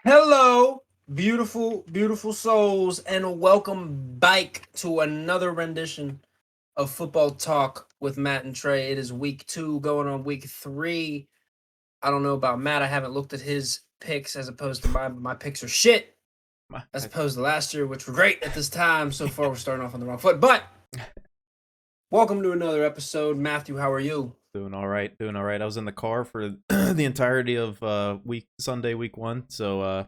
Hello, beautiful, beautiful souls, and welcome back to another rendition of Football Talk with Matt and Trey. It is week 2, going on week 3. I don't know about Matt. I haven't looked at his picks as opposed to my picks are shit as opposed to last year, which were great at this time. So far, we're starting off on the wrong foot. But welcome to another episode. Matthew, how are you? Doing all right. I was in the car for the entirety of Sunday week 1, so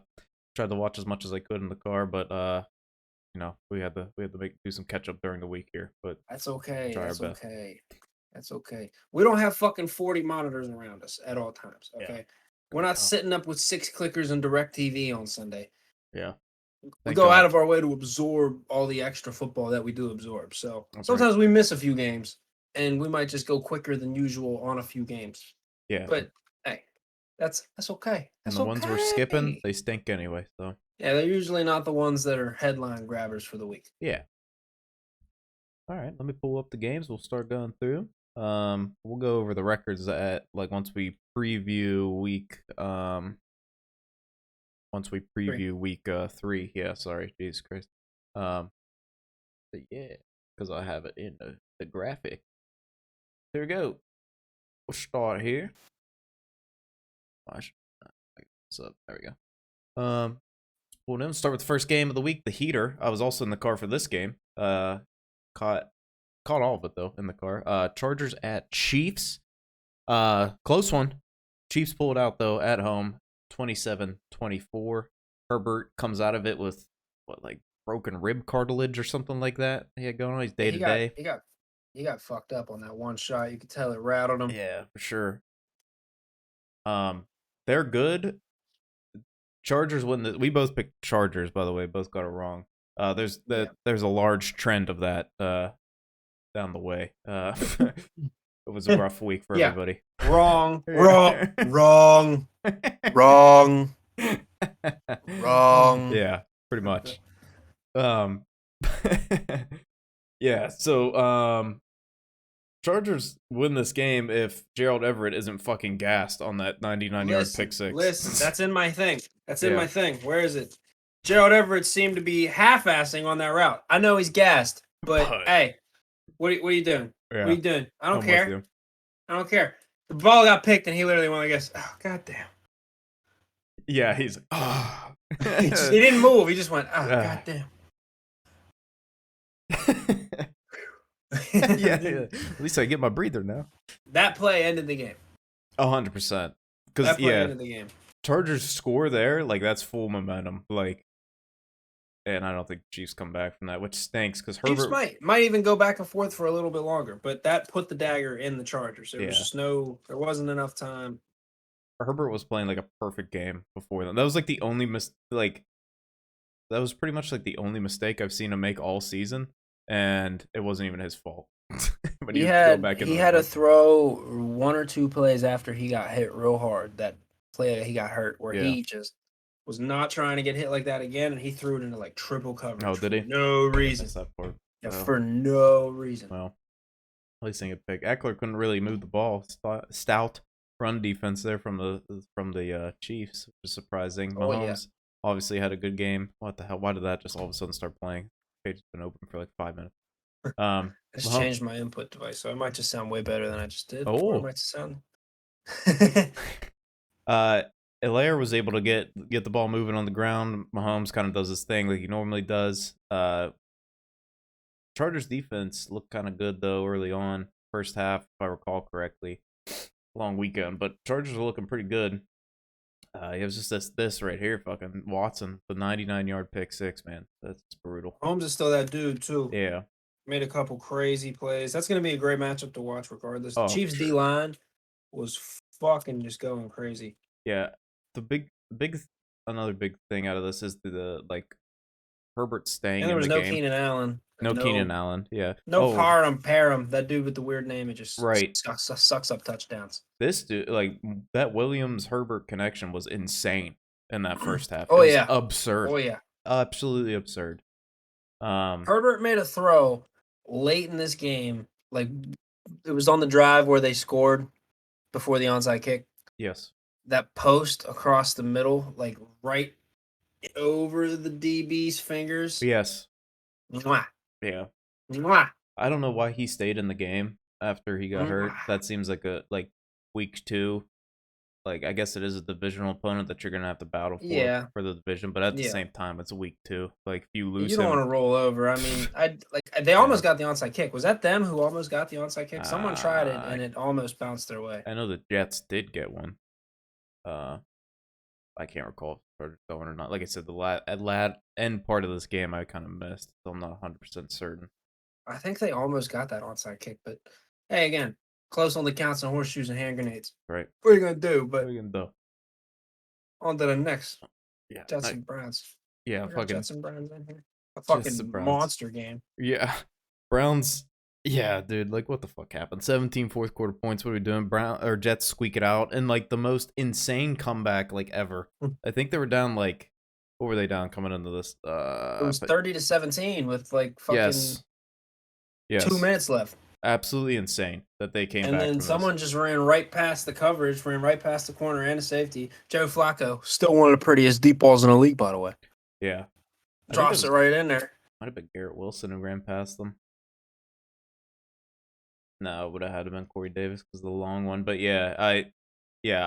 tried to watch as much as I could in the car, but we had to do some catch up during the week here, but That's okay. try our That's best. okay. That's okay. We don't have fucking 40 monitors around us at all times. Yeah. Okay. We're not sitting up with 6 clickers and direct TV on Sunday. Yeah. We Thank go God. out of our way to absorb all the extra football that we do absorb. So That's sometimes we miss a few games and we might just go quicker than usual on a few games. Yeah. But hey, that's okay. And That's the ones we're skipping, okay. they stink anyway, so Yeah, they're usually not the ones that are headline grabbers for the week. yeah. All right, let me pull up the games. We'll start going through. We'll go over the records at once we preview week week 3. Yeah, sorry, Jesus Christ. But yeah, because I have it in the graphic. There we go. We'll start here. I should this up. There we go. We'll then start with the first game of the week, the heater. I was also in the car for this game. Caught all of it though in the car. Chargers at Chiefs. Close one. Chiefs pulled out though at home, 27-24. Herbert comes out of it with broken rib cartilage or something like that. He had going on. He's day to day. He got fucked up on that one shot. You could tell it rattled him. Yeah, for sure. They're good. Chargers win. We both picked Chargers, by the way. Both got it wrong. There's a large trend of that down the way. It was a rough week for everybody. Wrong. Yeah, pretty much. Yeah. So Chargers win this game if Gerald Everett isn't fucking gassed on that 99-yard pick six. Listen, that's in my thing. In my thing. Where is it? Gerald Everett seemed to be half-assing on that route. I know he's gassed, but hey, what are you doing? Yeah. What are you doing? I don't care. I don't care. The ball got picked, and he literally went like this. Oh, goddamn. Yeah, he's like, oh. He didn't move. He just went, oh, goddamn. yeah. At least I get my breather now. That play ended the game. 100%. Because ended the game. Chargers score there, that's full momentum. And I don't think Chiefs come back from that, which stinks because Herbert might even go back and forth for a little bit longer, but that put the dagger in the Chargers. There was just there wasn't enough time. Herbert was playing a perfect game before them. That was the only that was pretty much the only mistake I've seen him make all season, and it wasn't even his fault. But he had to throw 1 or 2 plays after he got hit real hard. That play that he got hurt, where he just was not trying to get hit like that again, and he threw it into triple coverage. Oh, did he? No reason. That part. Yeah, for no reason. Well, at least he could pick. Eckler couldn't really move the ball. Stout run defense there from the Chiefs, which is surprising. Mahomes obviously had a good game. What the hell? Why did that just all of a sudden start playing? Page has been open for 5 minutes. I just changed my input device, so I might just sound way better than I just did. Oh, it might sound. Hilaire was able to get the ball moving on the ground. Mahomes kind of does his thing like he normally does. Chargers defense looked kind of good though early on, first half if I recall correctly. Long weekend, but Chargers were looking pretty good. It was just this right here, fucking Watson, the 99-yard pick six, man. That's brutal. Mahomes is still that dude too. Yeah. Made a couple crazy plays. That's going to be a great matchup to watch regardless. The Chiefs D-line was fucking just going crazy. Yeah. Another big thing out of this is the Herbert staying in the game. And there was no Keenan Allen. No Keenan Allen, yeah. No Parham, that dude with the weird name. It just sucks up touchdowns. This dude, that Williams-Herbert connection was insane in that first half. Oh, it was absurd. Oh, yeah. Absolutely absurd. Herbert made a throw late in this game. It was on the drive where they scored before the onside kick. Yes. That post across the middle, right over the DB's fingers. Yes. Mwah. Yeah. Mwah. I don't know why he stayed in the game after he got hurt. Mwah. That seems like week 2. Like, I guess it is a divisional opponent that you're gonna have to battle Yeah. for the division, but at the Yeah. same time, it's week 2. Like, if you lose You don't want to him, roll over. I mean, they almost got the onside kick. Was that them who almost got the onside kick? Someone tried it and it almost bounced their way. I know the Jets did get one. I can't recall if it started going or not. Like I said, the end part of this game I kind of missed, so I'm not 100% certain. I think they almost got that onside kick, but hey, again, close only counts on horseshoes and hand grenades. Right. What are you gonna do? What But are you gonna do? on to the next. Yeah. Jets and Browns. Yeah, fucking Jets and Browns in here. A Jets and fucking Browns. monster game. Yeah. Browns. Yeah, dude, like what the fuck happened? 17 fourth quarter points. What are we doing? Jets squeak it out and like the most insane comeback like ever. I think they were down like what were they down coming into this? It was 30-17 with like fucking 2 minutes left. Absolutely insane that they came back. And then someone just ran right past the coverage, ran right past the corner and the safety. Joe Flacco, still one of the prettiest deep balls in the league, by the way. Yeah. Drops it right in there. Might have been Garrett Wilson who ran past them. No, it would have had to been Corey Davis because of the long one. But yeah, I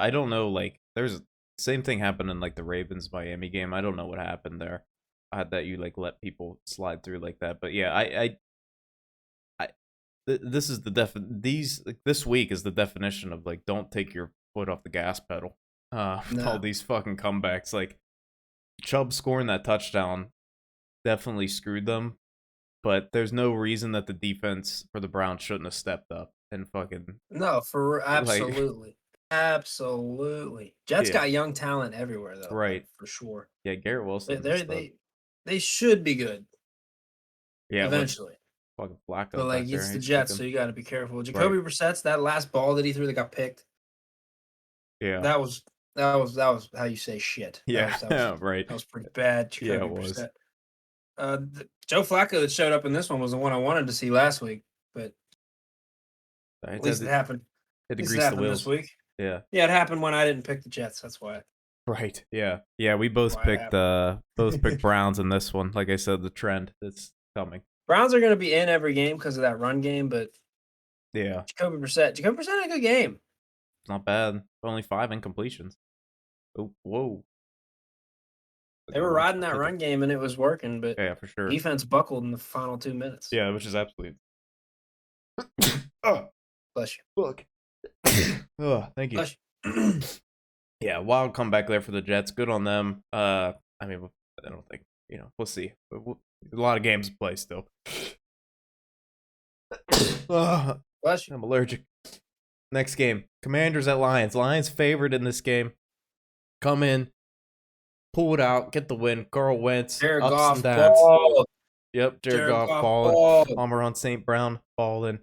don't know. Like, there's same thing happened in like the Ravens Miami game. I don't know what happened there. I had that you like let people slide through like that. But yeah, this is this week is the definition of like don't take your foot off the gas pedal. No. All these fucking comebacks, like Chubb scoring that touchdown, definitely screwed them. But there's no reason that the defense for the Browns shouldn't have stepped up and fucking absolutely, absolutely. Jets got young talent everywhere though, right? For sure. Yeah, Garrett Wilson. They should be good. Yeah, eventually. Fucking Flacco. But like it's the Jets, so you got to be careful. Jacoby Brissett's that last ball that he threw that got picked. Yeah, that was how you say shit. Yeah, right. That was pretty bad. Jacoby Brissett. Joe Flacco that showed up in this one was the one I wanted to see last week, but at least it happened. Had to grease the wheels this week. Yeah, it happened when I didn't pick the Jets. That's why. Right. Yeah. We both picked Browns in this one. Like I said, the trend that's coming. Browns are going to be in every game because of that run game, but yeah, Jacoby Brissett had a good game. Not bad. Only 5 incompletions. Oh, whoa. They were riding that run game and it was working, but yeah, for sure. Defense buckled in the final 2 minutes. Yeah, which is absolutely. Oh, bless you. Look. Oh, thank you. Bless you. Yeah, wild comeback there for the Jets. Good on them. I mean, I don't think we'll see. A lot of games to play still. Bless you. I'm allergic. Next game, Commanders at Lions. Lions favored in this game. Come in, pull it out, get the win. Carl Wentz, Jared ups Goff and downs. ball. Yep, Jared Goff balling. Amon-Ra St. Brown balling.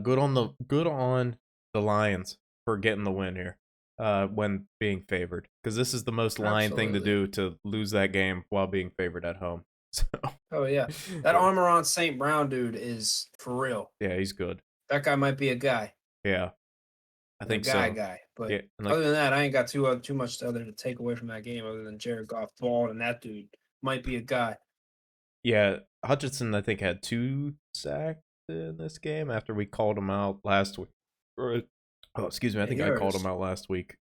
Good on the Lions for getting the win here. When being favored, because this is the most Lion thing to do, to lose that game while being favored at home. So. Oh yeah, that Amon-Ra St. Brown dude is for real. Yeah, he's good. That guy might be a guy. Yeah, I think guy. But yeah, other than that, I ain't got too much other to take away from that game, other than Jared Goff balled, and that dude might be a guy. Yeah, Hutchinson I think had 2 sacks in this game after we called him out last week. Oh, excuse me. I think I called him out last week.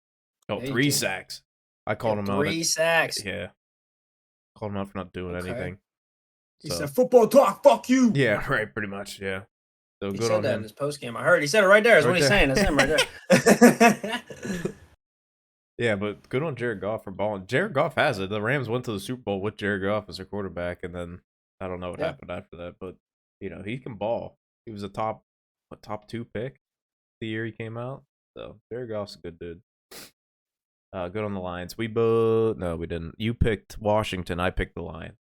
Oh, 3 sacks. I called him out. 3 sacks. Yeah. Called him out for not doing anything. He said, "Football talk, fuck you." Yeah, right. Pretty much. Yeah. So he good said on that him. in his post game. I heard. He said it right there. Is what he's saying. That's him right there. Yeah, but good on Jared Goff for balling. Jared Goff has it. The Rams went to the Super Bowl with Jared Goff as their quarterback, and then I don't know what happened after that, but he can ball. He was a top 2 pick the year he came out. So Jared Goff's a good dude. Good on the Lions. We didn't. You picked Washington. I picked the Lions.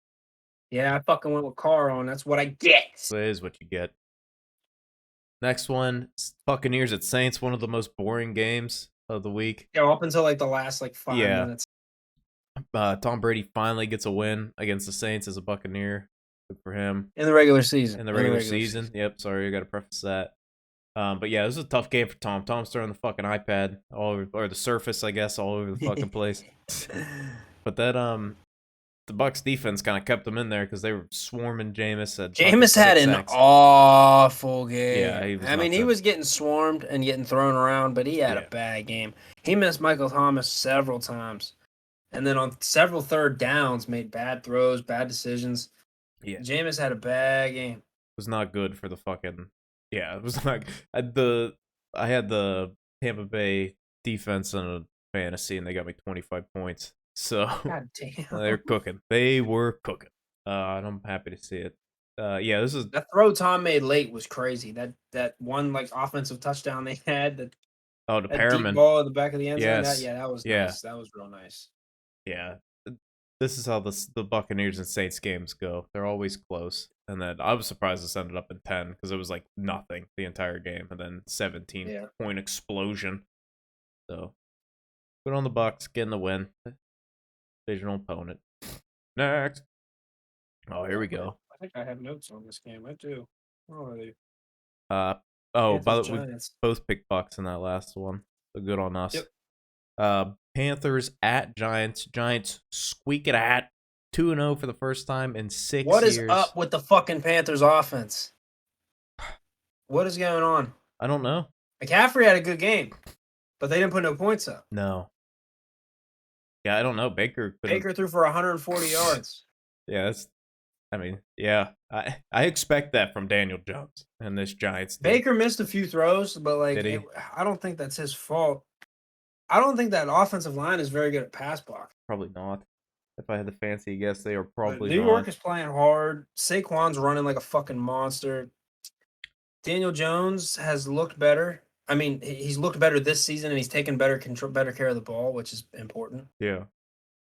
Yeah, I fucking went with Carl, and that's what I get. That is what you get. Next one, Buccaneers at Saints. One of the most boring games of the week. Yeah, up until like the last 5 minutes. Tom Brady finally gets a win against the Saints as a Buccaneer. Good for him. In the regular season. In the regular season. Yep, sorry, I got to preface that. But yeah, this was a tough game for Tom. Tom's throwing the fucking iPad all over, or the Surface, I guess, all over the fucking place. But that the Bucks defense kind of kept them in there because they were swarming Jameis at fucking Jameis had 6 an sacks. awful Yeah, game. he was I mean, not he good. was getting swarmed and getting thrown around, but he had a Yeah. bad game. He missed Michael Thomas several times. And then on several third downs, made bad throws, bad decisions. Yeah. Jameis had a bad game. Was not good for the fucking. Yeah, it was not. I had the Tampa Bay defense in a fantasy, and they got me 25 points. So God damn. they're cooking. They were cooking. And I'm happy to see it. Yeah, this is. That throw Tom made late was crazy. That one like offensive touchdown they had, Oh, the that deep Perriman. ball at the back of the end zone. Yes. That was Yeah. nice. That was real nice. Yeah. This is how the Buccaneers and Saints games go. They're always close. And then I was surprised this ended up in 10 because it was like nothing the entire game, and then 17-point explosion. So good on the Bucks getting the win. Divisional opponent. Next. Oh, here we go. I think I have notes on this game. I do. Where are they? By Panthers, the way, we Giants. both picked Bucks in that last one. So good on us. Yep. Panthers at Giants. Giants squeak it at 2-0 for the first time in 6 What years. is up with the fucking Panthers offense? What is going on? I don't know. McCaffrey had a good game, but they didn't put no points up. No. Yeah, I don't know. Baker threw for 140 yards. Yeah, I expect that from Daniel Jones and this Giants team. Baker missed a few throws, but like I don't think that's his fault. I don't think that offensive line is very good at pass block. Probably not. If I had the fancy guess, they are probably New York is playing hard. Saquon's running like a fucking monster. Daniel Jones has looked better. I mean, he's looked better this season, and he's taken better care of the ball, which is important. Yeah.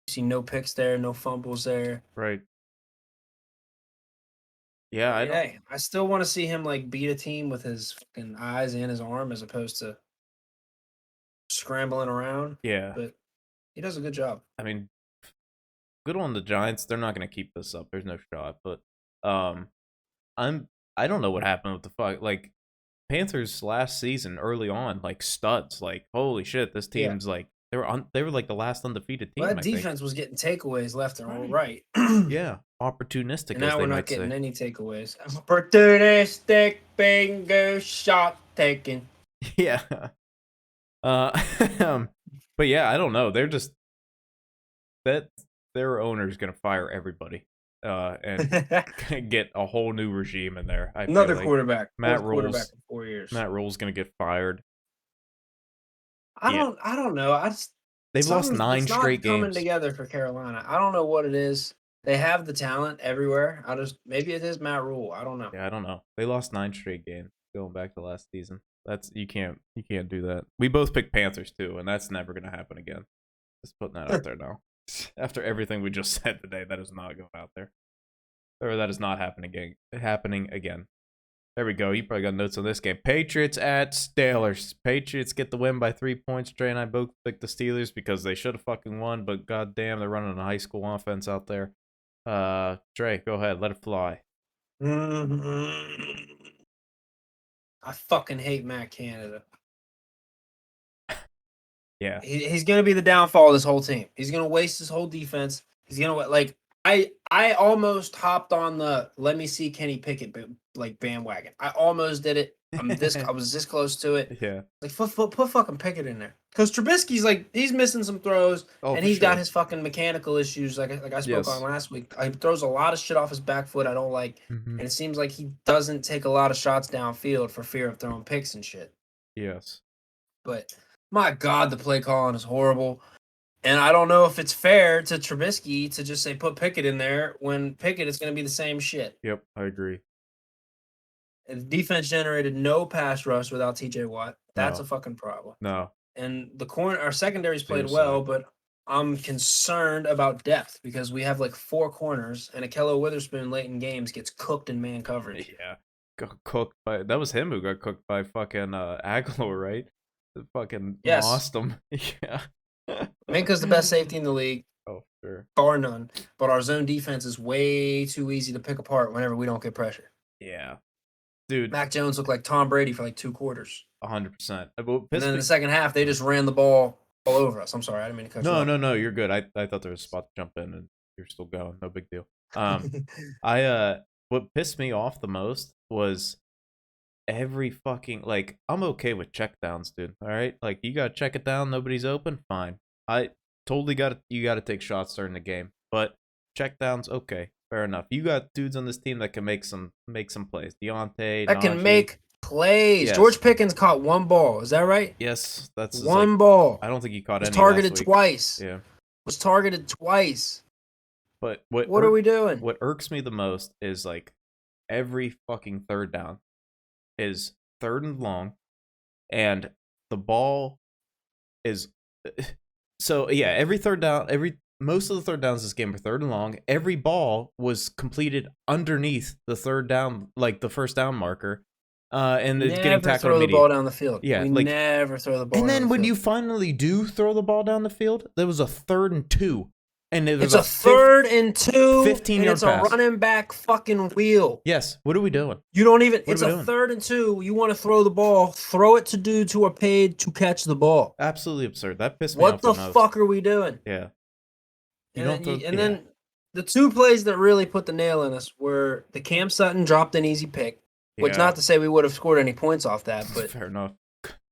You see no picks there, no fumbles there. Right. Yeah, I still want to see him like beat a team with his fucking eyes and his arm as opposed to scrambling around. Yeah. But he does a good job. I mean, good on the Giants. They're not going to keep this up. There's no shot. But I don't know what happened with the fuck. Like, Panthers last season, early on, like studs. Like, holy shit, this team's like they were like the last undefeated team. Well, that defense was getting takeaways left and right. Yeah, opportunistic. And now we're not getting any takeaways. Opportunistic bingo shot taken. Yeah. But yeah, I don't know. They're just their owner's gonna fire everybody. And get a whole new regime in there. Another quarterback. Quarterback in 4 years. Matt Rule's gonna get fired. I don't know. They've lost 9 straight games. Coming together for Carolina. I don't know what it is. They have the talent everywhere. Maybe it is Matt Rule. I don't know. Yeah, I don't know. They lost 9 straight games going back to last season. You can't do that. We both picked Panthers too, and that's never gonna happen again. Just putting that out there now. After everything we just said today, that is not going out there. Or that is not happening again. There we go. You probably got notes on this game. Patriots at Steelers. Patriots get the win by 3 points. Trey and I both picked the Steelers because they should have fucking won, but goddamn, they're running a high school offense out there. Trey, go ahead. Let it fly. I fucking hate Matt Canada. Yeah. He's going to be the downfall of this whole team. He's going to waste his whole defense. He's going to, like, I almost hopped on the let me see Kenny Pickett like bandwagon. I almost did it. I was this close to it. Yeah. Like put fucking Pickett in there. Because Trubisky's like he's missing some throws and he's got his fucking mechanical issues like I spoke on last week. He throws a lot of shit off his back foot I don't like. And it seems like he doesn't take a lot of shots downfield for fear of throwing picks and shit. Yes. But my God, the play calling is horrible. And I don't know if it's fair to Trubisky to just say put Pickett in there when Pickett is going to be the same shit. Yep, I agree. And the defense generated no pass rush without TJ Watt. That's a fucking problem. No. And our secondaries played well, but I'm concerned about depth because we have like 4 corners and Akello Witherspoon late in games gets cooked in man coverage. Yeah. Got cooked by that was him who got cooked by fucking Aguilar, right? The fucking lost him. Yeah. Minka's the best safety in the league. Oh, sure. Bar none. But our zone defense is way too easy to pick apart whenever we don't get pressure. Yeah. Dude. Mac Jones looked like Tom Brady for like 2 quarters. 100%. And then in the second half, they just ran the ball all over us. I'm sorry, I didn't mean to cut you off. No, you're good. I thought there was a spot to jump in, and you're still going. No big deal. What pissed me off the most was every fucking like I'm okay with checkdowns, dude. All right, like you gotta check it down. Nobody's open. Fine. I totally you gotta take shots during the game, but checkdowns, okay, fair enough. You got dudes on this team that can make some plays. Deontay, That can Najee. make plays. Yes. George Pickens caught one ball. Is that right? Yes, that's one ball. I don't think he caught was any. Targeted last week. twice. Yeah. Was targeted twice. But what are we doing? What irks me the most is like every fucking third down is third and long, and the ball is so yeah. Every third down, most of the third downs this game are third and long. Every ball was completed underneath the third down, like the first down marker, and it's getting tackled. Never throw the ball down the field. Yeah, we never throw the ball. And then when you finally do throw the ball down the field, there was a 3rd and 2. And it's a 3rd and 2, 15-yard it's a running back fucking wheel. Yes. What are we doing? You don't even. It's a 3rd and 2. You want to throw the ball? Throw it to dudes who are paid to catch the ball. Absolutely absurd. That pissed me off. What the fuck are we doing? Yeah. Then the two plays that really put the nail in us were the Cam Sutton dropped an easy pick, which not to say we would have scored any points off that, but fair enough.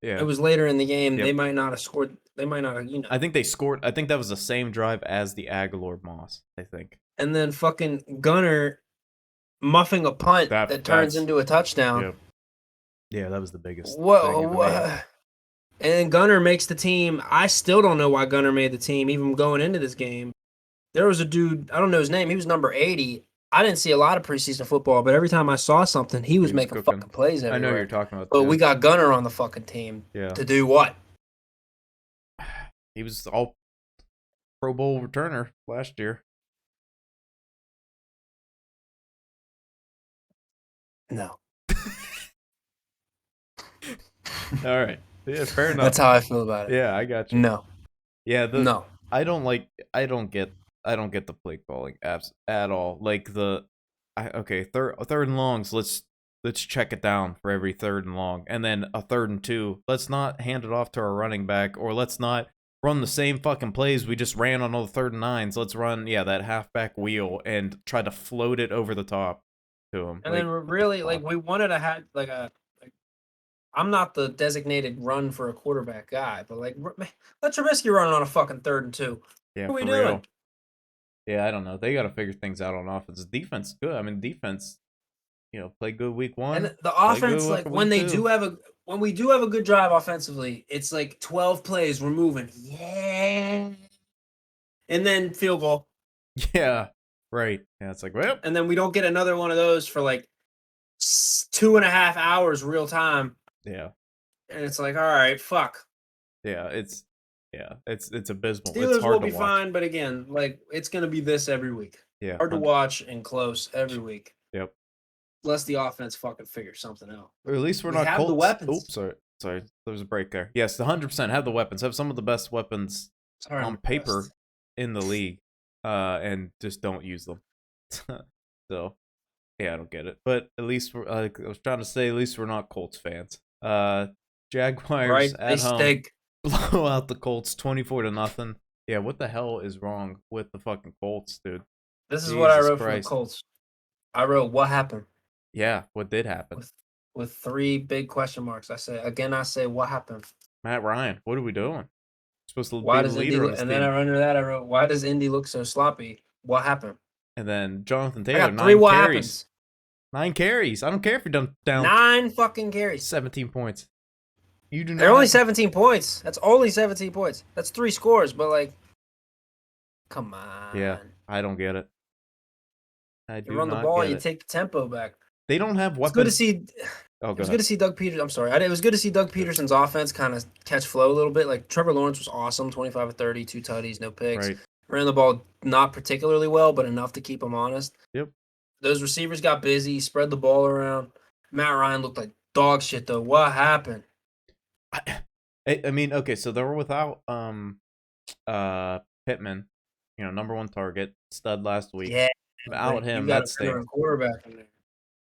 Yeah. It was later in the game. Yep. They might not have scored. They might not have, I think they scored. I think that was the same drive as the Aguilar Moss, I think. And then fucking Gunner muffing a punt that turns into a touchdown. Yep. Yeah, that was the biggest. And then Gunner makes the team. I still don't know why Gunner made the team, even going into this game. There was a dude, I don't know his name. He was number 80. I didn't see a lot of preseason football, but every time I saw something, he was making fucking plays everywhere. I know what you're talking about. But we got Gunner on the fucking team to do what? He was all Pro Bowl returner last year. No. All right. Yeah, fair enough. That's how I feel about it. Yeah, I got you. No. Yeah, no. I don't get the play calling at all. Like third and longs, let's check it down for every 3rd and long, and then a 3rd and 2. Let's not hand it off to our running back, or let's not run the same fucking plays we just ran on all the 3rd and 9s. Let's run that halfback wheel and try to float it over the top to him. And then really we wanted to have I'm not the designated run for a quarterback guy, but let Trubisky run on a fucking 3rd and 2. Yeah, what are we doing? Real. Yeah, I don't know. They got to figure things out on offense. Defense, good. I mean, defense, play good week 1. And the offense, when we do have a good drive offensively, it's 12 plays, we're moving. Yeah. And then field goal. Yeah. Right. Yeah, it's well. And then we don't get another one of those for 2.5 hours real time. Yeah. And it's all right, fuck. Yeah, it's abysmal. Steelers it's hard will to be watch. Fine, but again, it's gonna be this every week. Yeah. Hard to watch and close every week. Yep. Unless the offense fucking figures something out. Or at least we not have Colts. The weapons. Oops, sorry. There was a break there. Yes, 100% have the weapons. Have some of the best weapons on paper in the league, and just don't use them. So, yeah, I don't get it. But at least I was trying to say, at least we're not Colts fans. Jaguars at home blow out the Colts 24-0. Yeah, what the hell is wrong with the fucking Colts, dude? This is what I wrote for the Colts. I wrote, what happened? Yeah, what did happen? With 3 big question marks. I say, what happened? Matt Ryan, what are we doing? Supposed to be the leader of this team. Then under that, I wrote, why does Indy look so sloppy? What happened? And then Jonathan Taylor, 9 carries. 9 carries. I don't care if you're down 9 fucking carries. 17 points. You do not. They're only 17 points. That's only 17 points. That's 3 scores, but come on. Yeah, I don't get it. You run the ball, you take the tempo back. They don't have weapons. It's good to see. It was good to see Doug Peters. I'm sorry. It was good to see Doug Peterson's offense kind of catch flow a little bit. Trevor Lawrence was awesome, 25 of 30, 2 tutties, no picks. Right. Ran the ball not particularly well, but enough to keep him honest. Yep. Those receivers got busy, spread the ball around. Matt Ryan looked like dog shit though. What happened? I mean, okay, so they were without Pittman, number 1 target, stud last week. Yeah. Without him, that's the quarterback in there.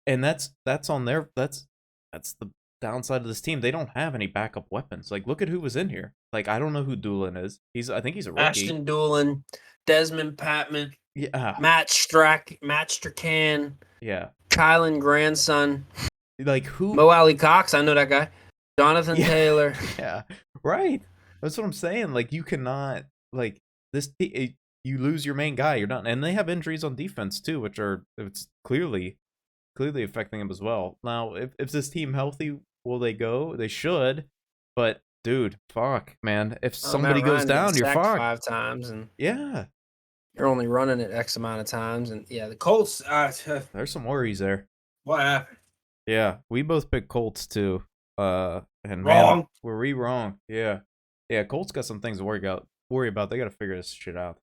And that's on their that's the downside of this team. They don't have any backup weapons. Look at who was in here. Like I don't know who Doolin is. I think he's a rookie. Ashton Doolin, Desmond Patman, Yeah, Matt Strachan, yeah. Kylan grandson, Like who? Mo Alley Cox. I know that guy. Jonathan Yeah, Taylor. yeah. Right. That's what I'm saying. Like you cannot like you lose your main guy. You're done. And they have injuries on defense too, which are it's clearly affecting him as well. Now, if this team healthy, will they go? They should. But dude, fuck, man. If Matt somebody goes Ryan's getting down, you're sacked fucked. 5 times, and Yeah. you're only running it X amount of times. And yeah, the Colts. There's some worries there. What happened? Yeah, we both picked Colts too. And man, Wrong. were we wrong? Yeah, yeah. Colts got some things to worry about. They got to figure this shit out.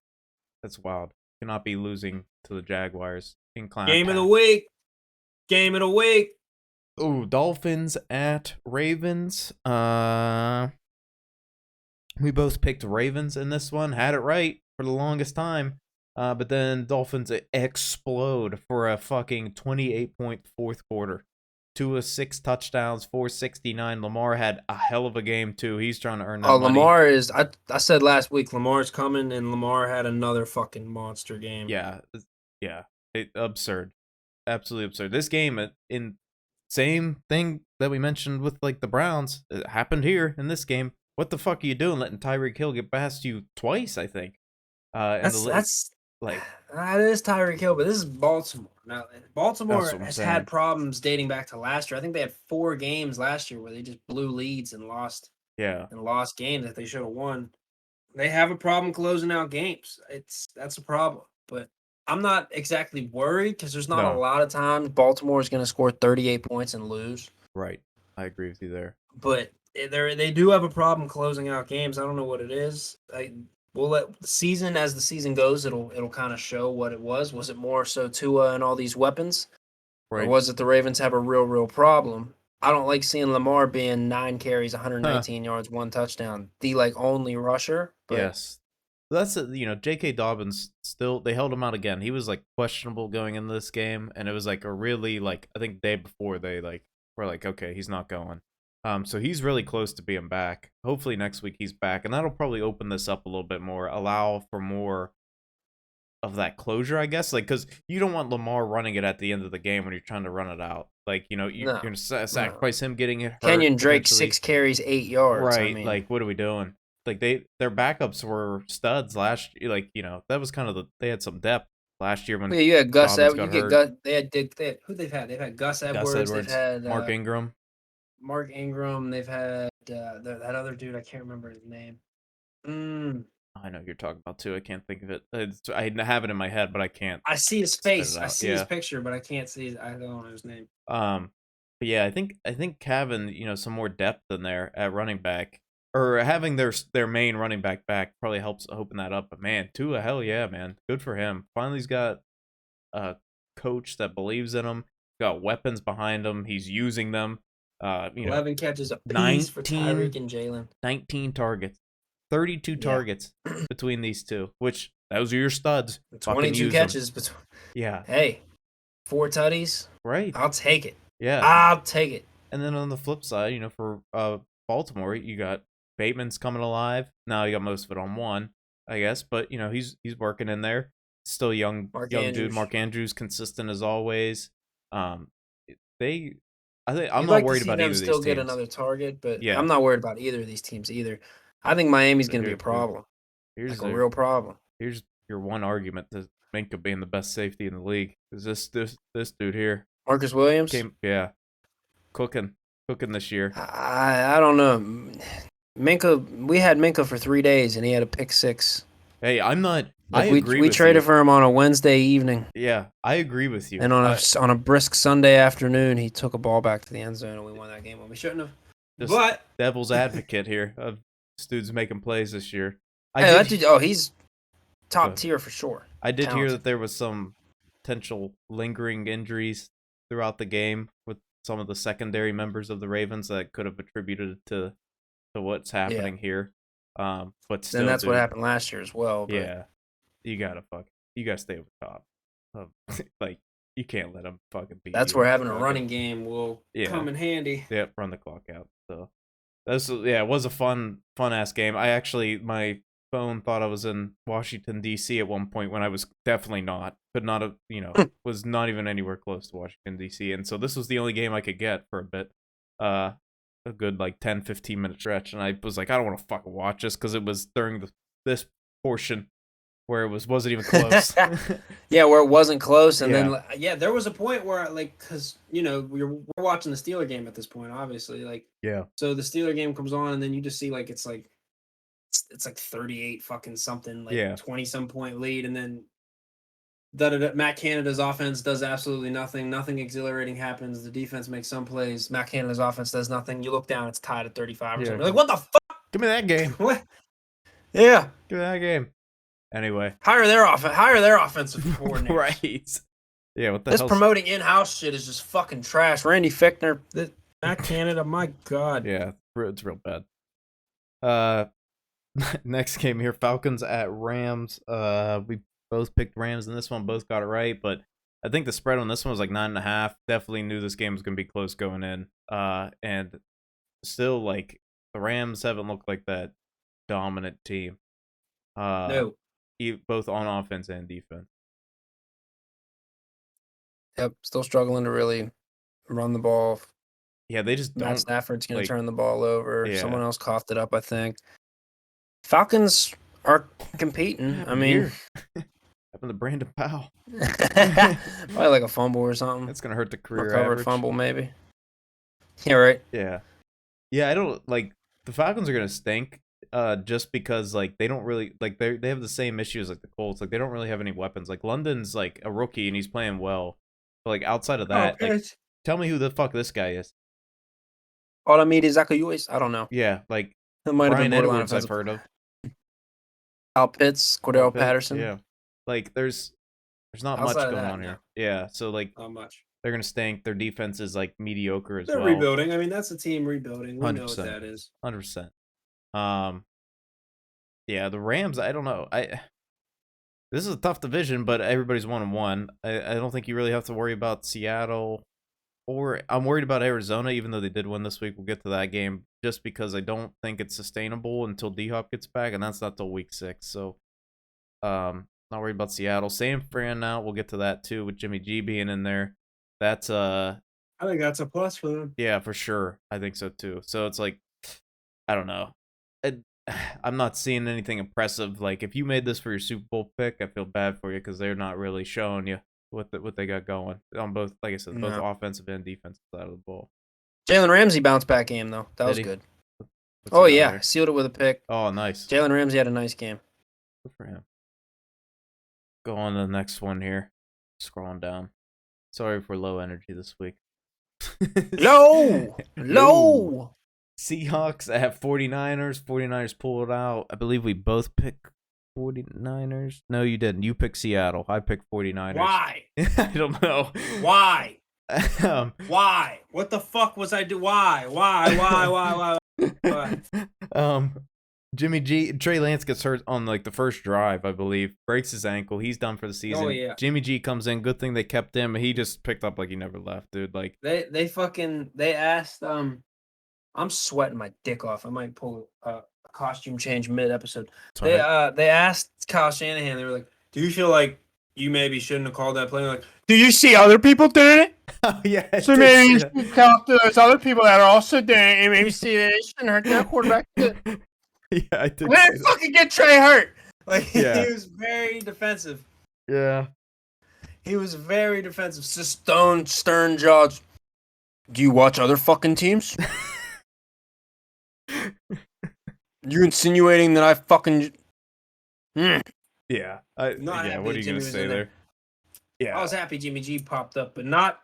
That's wild. Cannot be losing to the Jaguars in clown Game of the town. week. Game of the week. Oh, Dolphins at Ravens. We both picked Ravens in this one. Had it right for the longest time. But then Dolphins explode for a fucking 28-point fourth quarter. 6 touchdowns, 469. Lamar had a hell of a game too. He's trying to earn that Oh, money. Lamar is. I said last week Lamar's coming, and Lamar had another fucking monster game. Yeah, yeah, absurd, absolutely absurd. This game, in same thing that we mentioned with like the Browns, it happened here in this game. What the fuck are you doing, letting Tyreek Hill get past you twice? I think. And That's like it is Tyreek Hill, but this is Baltimore. Now, that's Baltimore what I'm has saying. had problems dating back to last year. I think they had 4 games last year where they just blew leads and lost Yeah, games that they should have won. They have a problem closing out games. That's a problem. But I'm not exactly worried because there's not a no, lot of times Baltimore is going to score 38 points and lose. right. I agree with you there. But they do have a problem closing out games. I don't know what it is. We'll let the season as the season goes. It'll kind of show what it was. Was it more so Tua and all these weapons, or Right. was it the Ravens have a real problem? I don't like seeing Lamar being 9 carries, Huh. 119 yards, 1 touchdown, the like only rusher. But Yes. That's J.K. Dobbins still they held him out again. He was like questionable going into this game, and it was like a really like I think day before they like were like, okay, he's not going. So he's really close to being back. Hopefully next week he's back, and that'll probably open this up a little bit more, allow for more of that closure, I guess. Like, because you don't want Lamar running it at the end of the game when you're trying to run it out. Like, you're no, gonna sacrifice him getting it hurt. Kenyon Drake 6 carries, 8 yards. Right, I mean, like what are we doing? Like their backups were studs last year. Like that was kind of they had some depth last year when yeah, you had Gus Dobbins Edwards. got You get hurt. Gus. They had who they've had. They've had Gus Gus Edwards. They've Edwards, had Mark Ingram. Mark Ingram. They've had that other dude. I can't remember his name. I know who you're talking about too. I can't think of it. I have it in my head, but I can't. I see his spit it face. I out. see Yeah. his picture, but I can't see. I don't know his name. But yeah, I think having some more depth in there at running back, or having their main running back probably helps open that up. But man, Tua, hell yeah, man, good for him. Finally's got a coach that believes in him. Got weapons behind him. He's using them. 11 catches a piece 19, for Tyreek and Jalen. 19 targets, 32 targets between these two. Which those are your studs. 22 catches between. Yeah. Hey, 4 tutties. Right. I'll take it. Yeah. I'll take it. And then on the flip side, for Baltimore, you got Bateman's coming alive. Now you got most of it on one, I guess, but he's working in there. Still young dude. Mark Andrews consistent as always. I'm not worried about either of these teams. Still get another target, but yeah. I'm not worried about either of these teams either. I think Miami's going to be a problem. Like a real problem. Here's your one argument to Minka being the best safety in the league. Is this dude here? Marcus Williams? Cooking this year. I don't know. Minka, we had Minka for 3 days, and he had a pick 6. Hey, I'm not. Like we traded for him on a Wednesday evening. Yeah, I agree with you. And on a brisk Sunday afternoon, he took a ball back to the end zone, and we won that game when we shouldn't have. But devil's advocate here of dudes making plays this year. He's top tier for sure. I did hear that there was some potential lingering injuries throughout the game with some of the secondary members of the Ravens that could have attributed to what's happening here. But still, and that's what happened last year as well. But. Yeah, you gotta stay over top. Like you can't let them fucking beat. That's you. where having a running game will come in handy. Yep, run the clock out. So It was a fun ass game. My phone thought I was in Washington D.C. at one point when I was definitely not. Could not have, was not even anywhere close to Washington D.C. And so this was the only game I could get for a bit, a good like 10-15 minute stretch. And I was like, I don't want to fucking watch this because it was during this portion where it wasn't even close. Yeah, where it wasn't close, and Yeah. then there was a point where because we're watching the Steeler game at this point, obviously, Yeah. so the Steeler game comes on, and then you just see it's like 38 fucking something, Yeah. 20 some point lead, and then Matt Canada's offense does absolutely nothing. Nothing exhilarating happens. The defense makes some plays. Matt Canada's offense does nothing. You look down, it's tied at 35 or Yeah. something. You're like, what the fuck? Give me that game. What? Yeah. Give me that game. Anyway. Hire their offensive coordinators. Right. Yeah, what the This hell? promoting in-house shit is just fucking trash. Randy Fichtner, Matt Canada, my God. Yeah, it's real bad. Next game here, Falcons at Rams. We both picked Rams in this one, both got it right, but I think the spread on this one was like 9.5. Definitely knew this game was gonna be close going in. And still like the Rams haven't looked like that dominant team. No. Both on offense and defense. Yep, still struggling to really run the ball. Yeah, they just don't. Matt Stafford's going to like, turn the ball over. Yeah. Someone else coughed it up, I think. Falcons are competing. I mean, happened to Brandon Powell. probably like a fumble or something. That's gonna hurt the career Recovered average. fumble, maybe. Yeah, right. Yeah. I don't like the Falcons are gonna stink. Just because like they don't really like they have the same issues like the Colts. Like they don't really have any weapons. Like London's like a rookie and he's playing well. But like outside of that, like tell me who the fuck this guy is. Olamide Zacchaeus? I don't know. Yeah, like It might have Brian been Edwards I've heard of. Kyle Pitts, Cordell Patterson. Yeah. Like there's not much going on here. Yeah, so like not much. They're gonna stink. Their defense is like mediocre as well. They're rebuilding. I mean, that's a team rebuilding. We 100%. know what that is. 100%. Yeah, the Rams. I don't know. This is a tough division, but everybody's 1-1. I don't think you really have to worry about Seattle, or I'm worried about Arizona, even though they did win this week. We'll get to that game just because I don't think it's sustainable until D-Hop gets back, and that's not till week 6. So, not worried about Seattle. San Fran now. We'll get to that too with Jimmy G being in there. That's I think that's a plus for them. Yeah, for sure. I think so too. So it's like, I don't know. I'm not seeing anything impressive. Like if you made this for your Super Bowl pick, I feel bad for you because they're not really showing you what they got going on both. Like I said, both offensive and defensive side of the ball. Jalen Ramsey bounced back game though. That was good. Oh yeah, sealed it with a pick. Oh, nice. Jalen Ramsey had a nice game. Good for him. Go on to the next one here. Scrolling down. Sorry for low energy this week. Low. Seahawks at 49ers. 49ers pulled out. I believe we both picked 49ers. No, you didn't. You picked Seattle. I picked 49ers. Why? I don't know. Why? Why? What the fuck was I do? Why? Jimmy G, Trey Lance gets hurt on like the first drive, I believe. Breaks his ankle. He's done for the season. Oh yeah. Jimmy G comes in. Good thing they kept him. He just picked up like he never left, dude. Like they asked I'm sweating my dick off. I might pull a costume change mid episode. They asked Kyle Shanahan. They were like, "Do you feel like you maybe shouldn't have called that play?" Like, do you see other people doing it? Oh, yeah. So maybe you should count those other people that are also doing it, and maybe see they shouldn't hurt that quarterback. Yeah, I did. Let fucking get Trey hurt. Like Yeah. he was very defensive. Yeah. He was very defensive. Just stern jaws. Do you watch other fucking teams? You insinuating that I fucking? Yeah. Yeah. What are you gonna say there? Yeah. I was happy Jimmy G popped up, but not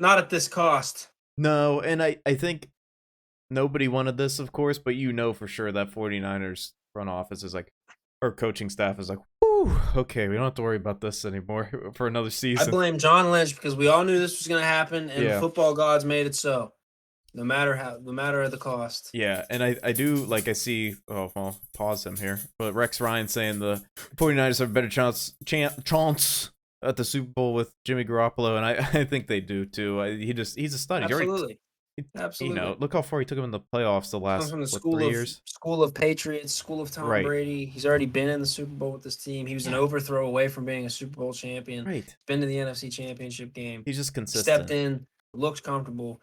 at this cost. No, and I think nobody wanted this, of course, but you know for sure that 49ers front office is like, or coaching staff is like, whew, okay, we don't have to worry about this anymore for another season. I blame John Lynch because we all knew this was going to happen, and the football gods made it so. No matter the cost. Yeah, and I do, like, I see, oh, well, pause him here, but Rex Ryan saying the 49ers have a better chance at the Super Bowl with Jimmy Garoppolo, and I think they do, too. He's a stud. Absolutely. Absolutely. Look how far he took him in the playoffs the Comes last, from the what, 3 years? school of Patriots, school of Tom Right. Brady. He's already been in the Super Bowl with this team. He was an Yeah. overthrow away from being a Super Bowl champion. Right. Been to the NFC Championship game. He's just Stepped consistent. in, looked comfortable.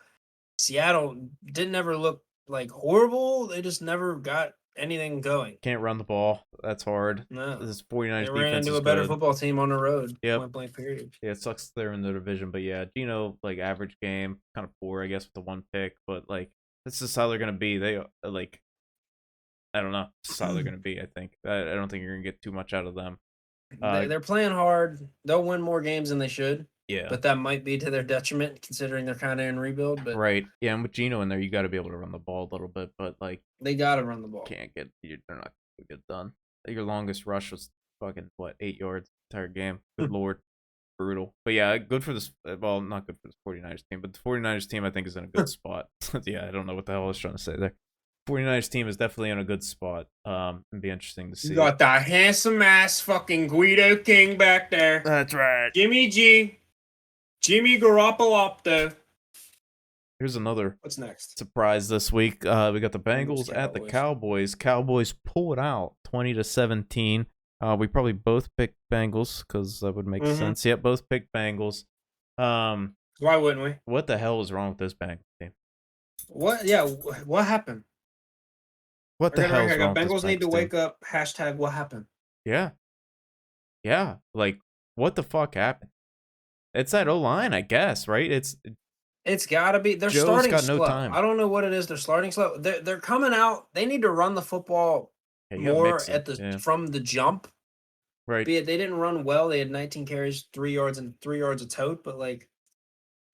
Seattle didn't ever look like horrible. They just never got anything going. Can't run the ball. That's hard. No, This they 49ers ran defense into is a better good. football team on the road. Yep. Point blank period. Yeah, it sucks they're in the division, but yeah, Gino, like, average game, kind of poor, I guess, with the one pick, but like, this is how they're gonna be. They like, I don't know, this is how they're gonna be. I think. I don't think you're gonna get too much out of them. They're playing hard. They'll win more games than they should, Yeah. but that might be to their detriment considering they're kind of in rebuild. But Right. Yeah, and with Gino in there, you got to be able to run the ball a little bit, but like, they got to run the ball. they're not gonna get done. Your longest rush was fucking what, 8 yards the entire game. Good lord, brutal. But yeah, good for this. Well, not good for this 49ers team, but the 49ers team I think is in a good spot. Yeah, I don't know what the hell I was trying to say there. 49ers team is definitely in a good spot. It'd be interesting to see. You got that handsome ass fucking Guido King back there. That's right. Jimmy G. Jimmy Garoppolo. Here's another What's next? surprise this week. We got the Bengals at the Cowboys. Cowboys pull it out 20-17. We probably both picked Bengals because that would make sense. Yep, both picked Bengals. Why wouldn't we? What the hell is wrong with this Bengals team? What? Yeah. What happened? What the hell is wrong with this Bengals need to Bengals wake team? up. Hashtag what happened? Yeah. Yeah. Like, what the fuck happened? It's that O-line, I guess, right? It's got to be. They're Joe's starting got no slow. time. I don't know what it is. They're starting slow. They're coming out. They need to run the football more at the from the jump. Right. Be it they didn't run well. They had 19 carries, 3 yards, and 3 yards a tote. But like,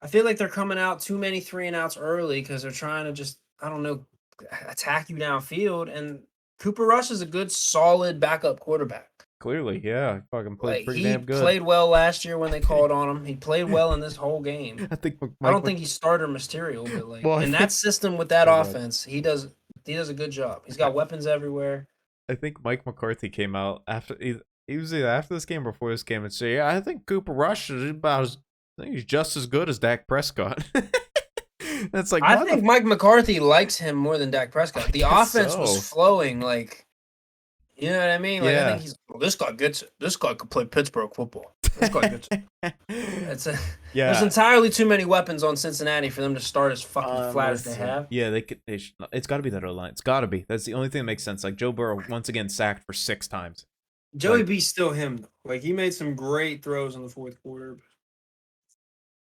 I feel like they're coming out too many 3-and-outs early because they're trying to just, I don't know, attack you downfield. And Cooper Rush is a good, solid backup quarterback. Clearly, yeah. Fucking played pretty damn good. He played well last year when they called on him. He played well in this whole game. I don't think he's starter material, but like in that system with that offense, he does a good job. He's got weapons everywhere. I think Mike McCarthy came out after he was either after this game or before this game and say, "Yeah, I think Cooper Rush is I think he's just as good as Dak Prescott." That's like, I think Mike McCarthy likes him more than Dak Prescott. The offense was flowing, like, you know what I mean? Like, I think this guy could play Pittsburgh football. This guy gets it. There's entirely too many weapons on Cincinnati for them to start as fucking flat as they have. Yeah, they should, it's got to be that O-line. It's got to be. That's the only thing that makes sense. Like, Joe Burrow once again sacked for 6 times. Joey B's still him. Like, he made some great throws in the fourth quarter.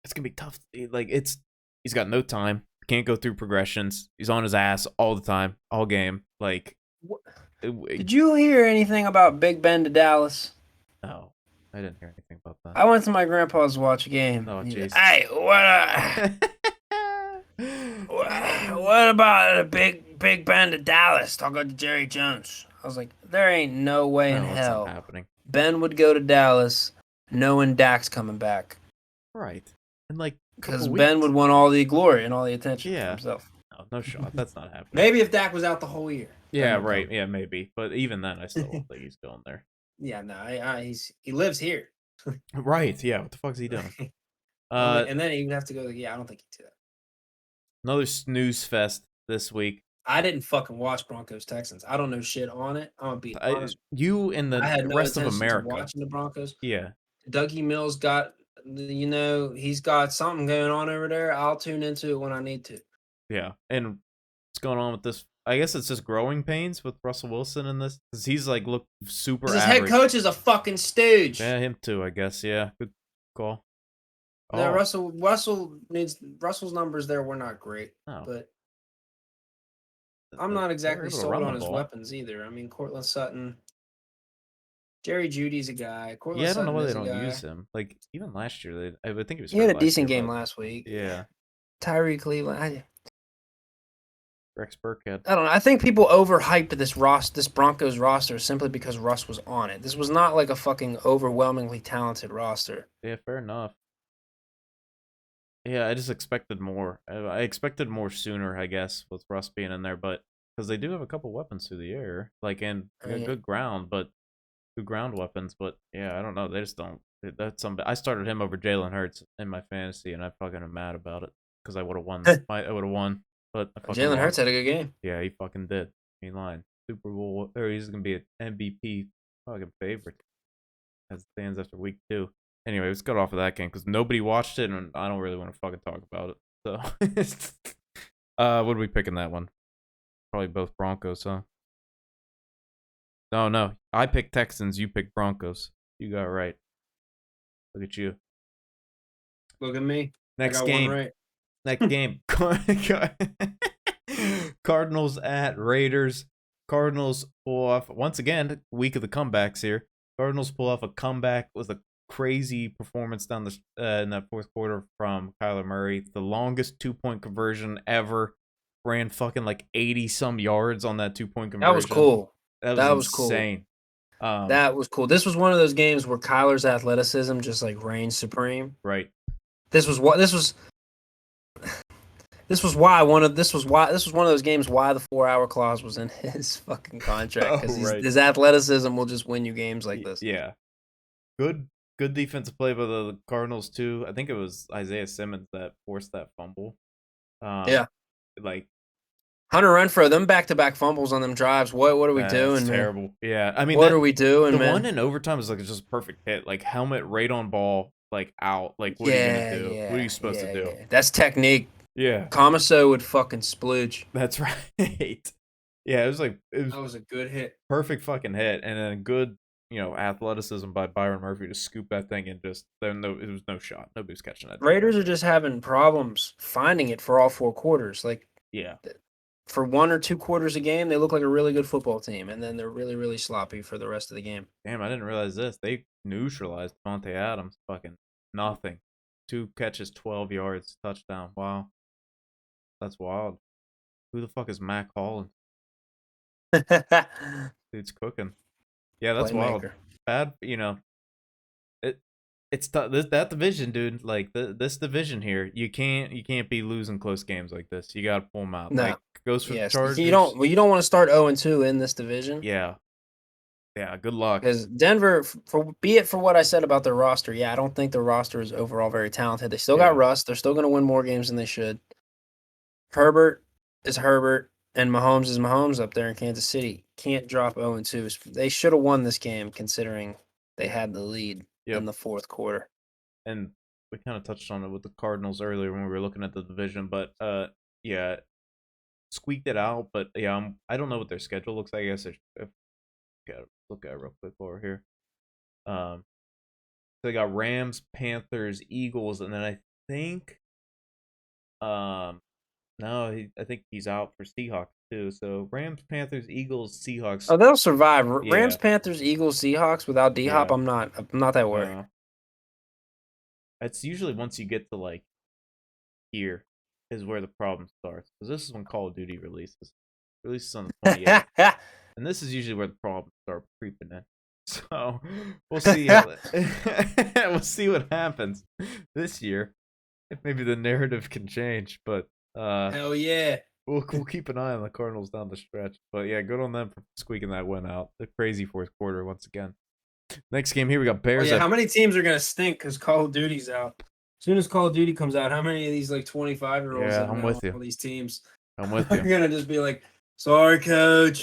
It's gonna be tough. Like, he's got no time. Can't go through progressions. He's on his ass all the time, all game. Like, did you hear anything about Big Ben to Dallas? No, I didn't hear anything about that. I went to my grandpa's to watch a game. Oh, jeez. Hey, what about a Big Ben to Dallas? Talking to Jerry Jones. I was like, there ain't no way in hell happening. Ben would go to Dallas knowing Dak's coming back. Right. And like, because Ben would want all the glory and all the attention for himself. No shot. That's not happening. Maybe if Dak was out the whole year. Yeah, right. Yeah, maybe. But even then, I still don't think he's going there. Yeah, no, he lives here. Right. Yeah. What the fuck is he doing? And then he would have to go. Yeah, I don't think he'd do that. Another snooze fest this week. I didn't fucking watch Broncos Texans. I don't know shit on it. I'm gonna be honest. You and the rest of America watching the Broncos. Yeah. Dougie Mills got, he's got something going on over there. I'll tune into it when I need to. Yeah, and what's going on with this? I guess it's just growing pains with Russell Wilson in this, because he's like looked super average. His head coach is a fucking stooge. Yeah, him too, I guess. Yeah, good call. No, Russell's numbers there were not great, but I'm not exactly sold on his weapons either. I mean, Cortland Sutton, Jerry Judy's a guy. I don't know why they don't use him. Like, even last year, I think he was. He had a decent game last week. Yeah. Tyree Cleveland. Rex Burkhead. I don't know. I think people overhyped this Broncos roster simply because Russ was on it. This was not like a fucking overwhelmingly talented roster. Yeah, fair enough. Yeah, I just expected more. I expected more sooner, I guess, with Russ being in there, but because they do have a couple weapons through the air, like, and good ground weapons. But yeah, I don't know. They just don't. I started him over Jalen Hurts in my fantasy, and I fucking am mad about it. because I would have won. I would have won, but I fucking Jalen Hurts lost. had a good game. Yeah, he fucking did. He lying. Super Bowl, or he's gonna be an MVP fucking favorite as it stands after week 2. Anyway, let's get off of that game because nobody watched it, and I don't really want to fucking talk about it. So, what are we picking that one? Probably both Broncos, huh? No. I picked Texans. You picked Broncos. You got it right. Look at you. Look at me. Next I got game. one right. Next game. Cardinals at Raiders. Cardinals pull off, once again, week of the comebacks here. Cardinals pull off a comeback with a crazy performance down the in that fourth quarter from Kyler Murray. The longest 2-point conversion ever. Ran fucking like 80-some yards on that 2-point conversion. That was cool. That was insane. Cool. That was cool. This was one of those games where Kyler's athleticism just like reigned supreme. Right. This was one of those games why the 4-hour clause was in his fucking contract because his athleticism will just win you games like this. Yeah. Good defensive play by the Cardinals too. I think it was Isaiah Simmons that forced that fumble. Yeah. Like Hunter Renfrow, them back-to-back fumbles on them drives. What are we doing? That's terrible. Man? Yeah, I mean, what are we doing? The man? one in overtime is like just a perfect hit, like helmet right on ball, like out. Like what are you gonna do? What are you supposed to do? Yeah. That's technique. Yeah, Comiso would fucking splooge. That's right. Yeah, that was a good hit. Perfect fucking hit, and then good, athleticism by Byron Murphy to scoop that thing and just it was no shot. Nobody was catching that. Raiders are just having problems finding it for all 4 quarters. Like yeah. For 1 or 2 quarters a game, they look like a really good football team, and then they're really, really sloppy for the rest of the game. Damn, I didn't realize this. They neutralized Devontae Adams. Fucking nothing. 2 catches, 12 yards, touchdown. Wow. That's wild. Who the fuck is Mac Hollins? Dude's cooking. Yeah, that's wild. Bad, it's that division, dude. Like this division here, you can't be losing close games like this. You gotta pull them out. No. Like goes for the Chargers. You don't want to start 0-2 in this division. Yeah. Good luck. Because Denver, be it for what I said about their roster, I don't think their roster is overall very talented. They still got rust. They're still going to win more games than they should. Herbert is Herbert, and Mahomes is Mahomes up there in Kansas City. Can't drop 0-2. They should have won this game considering they had the lead in the fourth quarter. And we kind of touched on it with the Cardinals earlier when we were looking at the division, but squeaked it out. But I don't know what their schedule looks like. I guess I gotta look at it real quick over here. So they got Rams, Panthers, Eagles, and then I think I think he's out for Seahawks too. So Rams, Panthers, Eagles, Seahawks. Oh, they'll survive. Rams, Panthers, Eagles, Seahawks without D-Hop, I'm not that worried. It's usually once you get to like here is where the problem starts. Because this is when Call of Duty releases. Releases on the 28th. And this is usually where the problems start creeping in. So we'll see. We'll see what happens this year. If maybe the narrative can change, but hell yeah, we'll keep an eye on the Cardinals down the stretch. But yeah, good on them for squeaking that win out. The crazy fourth quarter once again. Next game here we got Bears. How many teams are gonna stink because Call of Duty's out? As soon as Call of Duty comes out, how many of these like 25-year-olds? Yeah, I'm with you. All these teams. I'm with you. You're gonna just be like, sorry, coach.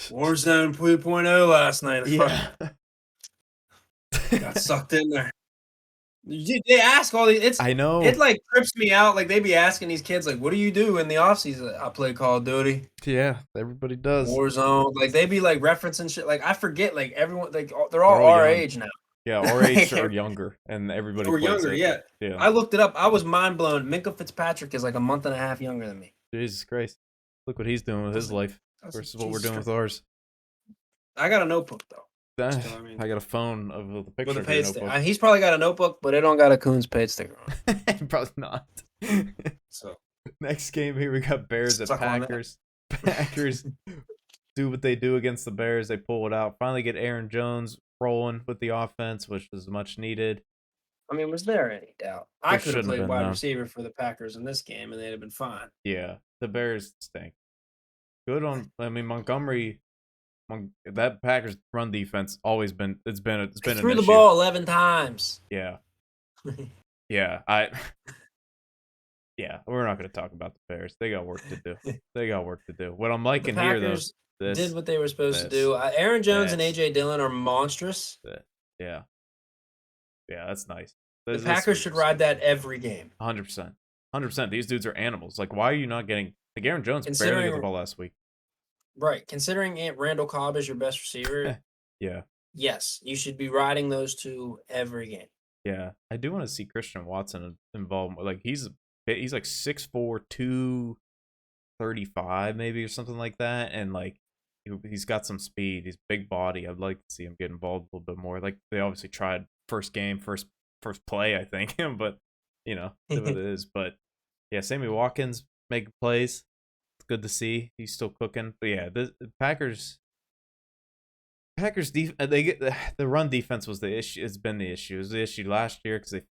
Warzone 2.0 last night. Yeah. Got sucked in there. They ask all these. I know. It like trips me out. Like they be asking these kids, like, "What do you do in the offseason?" I play Call of Duty. Yeah, everybody does. Warzone. Like they be like referencing shit. Like I forget. Like everyone. Like they're all our age now. Yeah, our age or younger, and everybody. We're younger. Yeah. I looked it up. I was mind blown. Minka Fitzpatrick is like a month and a half younger than me. Jesus Christ! Look what he's doing with his life versus what we're doing with ours. I got a notebook though. I got a phone of the picture with a of paid notebook. He's probably got a notebook, but it don't got a Coons paid sticker on. Probably not. So next game here we got Bears at Packers. Packers do what they do against the Bears. They pull it out. Finally get Aaron Jones rolling with the offense, which is much needed. I mean, was there any doubt? I could have played wide receiver for the Packers in this game, and they'd have been fine. Yeah, the Bears stink. Good on. I mean, Montgomery. That Packers run defense always been it's been an threw the issue. ball 11 times. Yeah. Yeah, Yeah, we're not going to talk about the Bears. They got work to do. They got work to do. What I'm The liking here, though, Packers did this, what they were supposed to this, do. Aaron Jones and this, AJ Dillon are monstrous. this. Yeah, yeah, that's nice. The This Packers week should was ride that every game. 100%. 100%. These dudes are animals. Like, why are you not getting. Like, Aaron Jones barely got the Considering ball last week. considering Randall Cobb is your best receiver, Yeah. yes, you should be riding those two every game. Yeah. I do want to see Christian Watson involved. Like, he's like 6'4", 235 maybe or something like that. And, like, he's got some speed. He's big body. I'd like to see him get involved a little bit more. Like, they obviously tried first game, first play, I think. But, is what it is. But, yeah, Sammy Watkins making plays. It's good to see. He's still cooking. But, yeah, the Packers they get the run defense was the issue. It's been the issue. It was the issue last year because they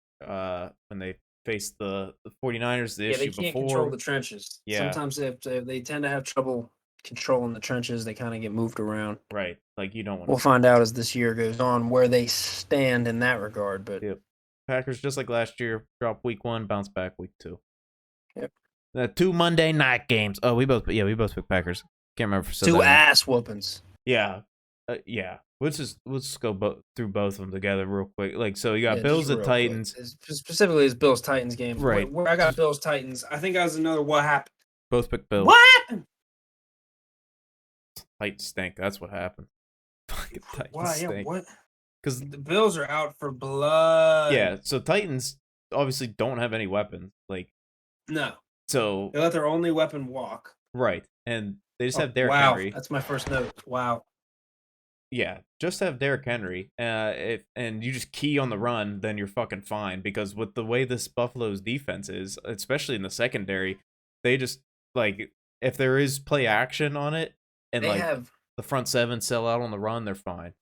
when they faced the 49ers, the issue they can't before. control the trenches. Yeah. Sometimes if they tend to have trouble controlling the trenches, they kind of get moved around. Right. Like, you don't want We'll find out as this year goes on where they stand in that regard. But Yep. Packers, just like last year, drop week 1, bounce back week 2. Yep. The 2 Monday night games. Oh, we both picked Packers. Can't remember if two ass whoopings. Yeah. Yeah. Let's just go through both of them together real quick. Like, so you got Bills at Titans. Specifically, it's Bills Titans game. Right. Where I got Bills Titans. I think I was another what happened. Both picked Bills. What happened? Titans stink. That's what happened. Fucking Titans Yeah, stink. what? Because the Bills are out for blood. Yeah. So Titans obviously don't have any weapons. Like, no. So they let their only weapon walk. Right. And they just have Derrick Henry. That's my first note. Wow. Yeah, just have Derrick Henry. And you just key on the run, then you're fucking fine. Because with the way this Buffalo's defense is, especially in the secondary, they just, like, if there is play action on it, and they like have the front seven sell out on the run, they're fine.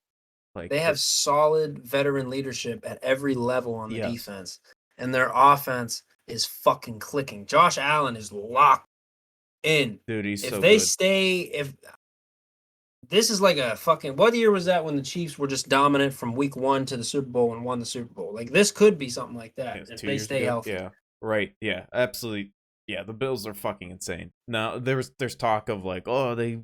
Like, they have solid veteran leadership at every level on the Yes. defense, and their offense is fucking clicking. Josh Allen is locked in. Dude, he's if so they good. stay, if this is like a fucking, what year was that when the Chiefs were just dominant from week 1 to the Super Bowl and won the Super Bowl? Like, this could be something like that if they stay healthy. Yeah, right. Yeah, absolutely. Yeah, the Bills are fucking insane. Now there's talk of like, oh, they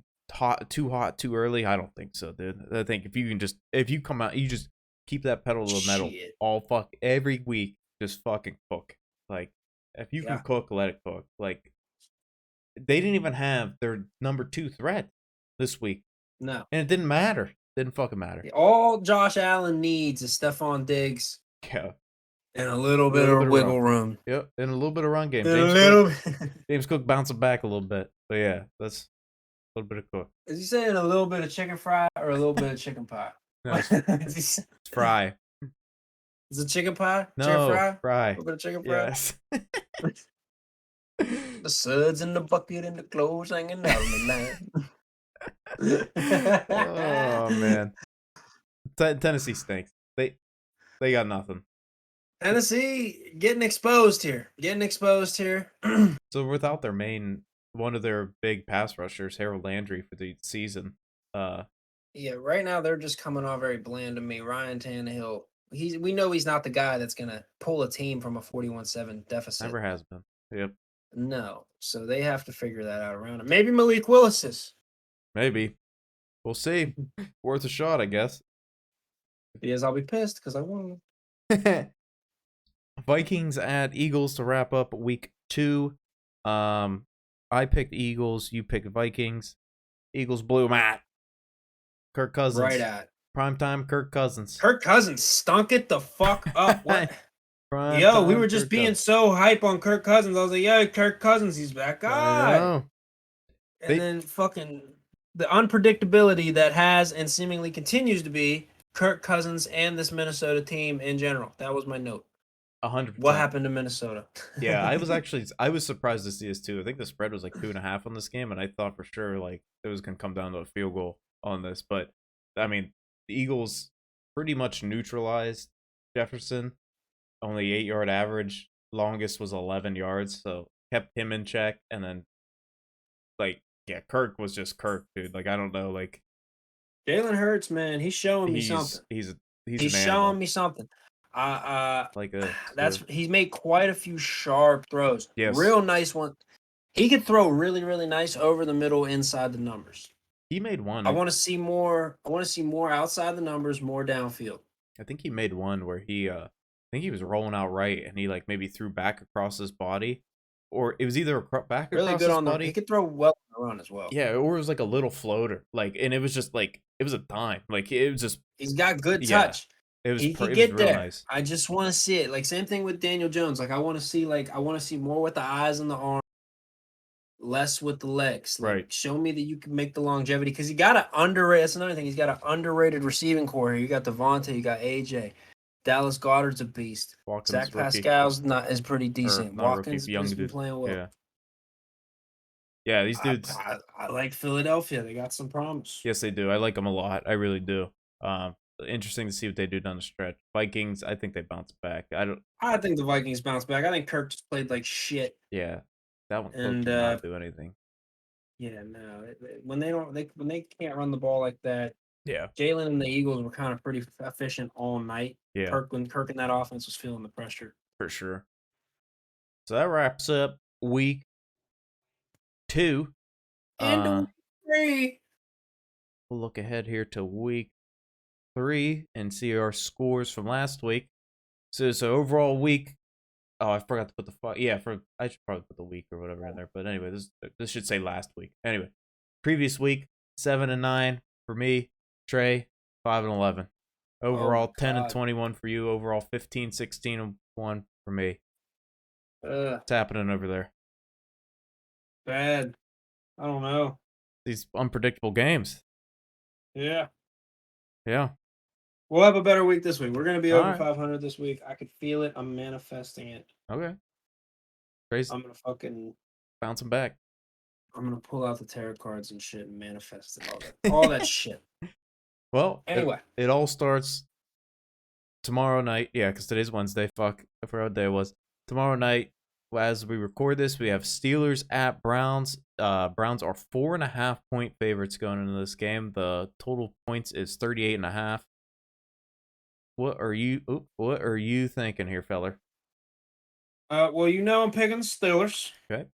too hot too early. I don't think so, dude. I think if you come out, you just keep that pedal to the metal all every week. Just fucking cook. Like, if you can cook, let it cook. Like, they didn't even have their number 2 threat this week. No. And it didn't matter. Didn't fucking matter. All Josh Allen needs is Stephon Diggs. Yeah. And a little bit of wiggle room. Yep. And a little bit of run game. James Cook bouncing back a little bit. But yeah, that's a little bit of cook. Is he saying a little bit of chicken fry or a little bit of chicken pie? No, it's fry. Is it chicken pie? No, chicken fry. A little bit of chicken fry? Yes. The suds in the bucket and the clothes hanging out in the line. Oh man, Tennessee stinks. They got nothing. Tennessee getting exposed here. So without their one of their big pass rushers, Harold Landry, for the season. Yeah, right now they're just coming off very bland to me. Ryan Tannehill. We know he's not the guy that's gonna pull a team from a 41-7 deficit. Never has been. Yep. No, so they have to figure that out around him. Maybe Malik Willis is. Maybe. We'll see. Worth a shot, I guess. If he is, I'll be pissed because I won. Vikings at Eagles to wrap up week 2. I picked Eagles. You picked Vikings. Eagles blew them at. Kirk Cousins. Right at. Primetime Kirk Cousins. Kirk Cousins stunk it the fuck up. What? Yo, we were just being so hype on Kirk Cousins. I was like, yo, Kirk Cousins, he's back. And then fucking the unpredictability that has and seemingly continues to be Kirk Cousins and this Minnesota team in general. That was my note. 100%. What happened to Minnesota? Yeah, I was surprised to see this too. I think the spread was like 2.5 on this game, and I thought for sure like it was gonna come down to a field goal on this. But I mean, the Eagles pretty much neutralized Jefferson. Only 8-yard average. Longest was 11 yards, so kept him in check. And then, like, yeah, Kirk was just Kirk, dude. Like, I don't know, like, Jalen Hurts, man, he's showing me something. He's showing me something. Like a He's made quite a few sharp throws. yes. Real nice one. He could throw really, really nice over the middle, inside the numbers. He made one. I want to see more. I want to see more outside the numbers, more downfield. I think he made one where I think he was rolling out right and he like maybe threw back across his body, or it was either back Really across good his on the. He body. could throw well on the run as well. Yeah, or it was like a little floater, like, and it was just like it was a dime, like it was just He's got good yeah, touch. it was He could it was get real there. nice. I just want to see it. Like same thing with Daniel Jones. Like I want to see more with the eyes and the arm, less with the legs. Like Right, show me that you can make the longevity because he got an underrated. That's another thing. He's got an underrated receiving core here. You got Devontae, you got AJ, Dallas Goddard's a beast. Watkins Zach rookie Pascal's not is pretty or decent. not rookie, Watkins young has been dude. playing well. Yeah, yeah, these I, dudes. I like Philadelphia. They got some promise. Yes, they do. I like them a lot. I really do. Interesting to see what they do down the stretch. Vikings, I think they bounce back. I don't. I think the Vikings bounce back. I think Kirk just played like shit. Yeah, that one Cook And did not do anything. yeah, no. When they don't, when they can't run the ball like that, Yeah, Jalen and the Eagles were kind of pretty efficient all night. yeah, When Kirk in that offense was feeling the pressure. for sure. So that wraps up week 2. And Uh, a three. we'll look ahead here to week 3 and see our scores from last week. So overall week. Oh, I forgot to put I should probably put the week or whatever in there. But anyway, this should say last week. Anyway, previous week 7-9 for me, Trey 5-11. Overall 10-21 for you. Overall 15-16-1 for me. What's happening over there? Bad. I don't know. These unpredictable games. Yeah. Yeah. We'll have a better week this week. We're going to be All over right. 500 this week. I could feel it. I'm manifesting it. Okay. Crazy. I'm going to fucking Bouncing back. I'm going to pull out the tarot cards and shit and manifest it, all that shit. Well, Anyway, it all starts tomorrow night. Yeah, because today's Wednesday. Fuck, I forgot what day it was. Tomorrow night, as we record this, we have Steelers at Browns. Browns are 4.5-point favorites going into this game. The total points is 38.5. What are you thinking here, feller? well, I'm picking the Steelers. Okay.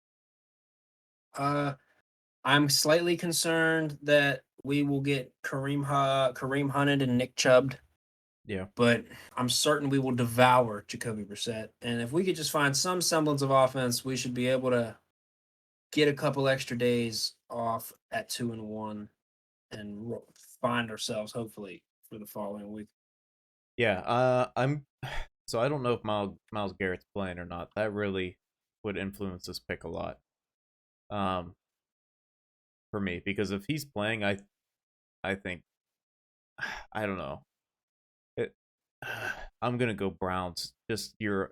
I'm slightly concerned that we will get Kareem Hunt and Nick Chubb. Yeah. But I'm certain we will devour Jacoby Brissett. And if we could just find some semblance of offense, we should be able to get a couple extra days off at 2-1 and find ourselves hopefully for the following week. Yeah. So I don't know if Myles Garrett's playing or not. That really would influence this pick a lot. For me, because if he's playing, I think I don't know. I'm gonna go Browns. Just your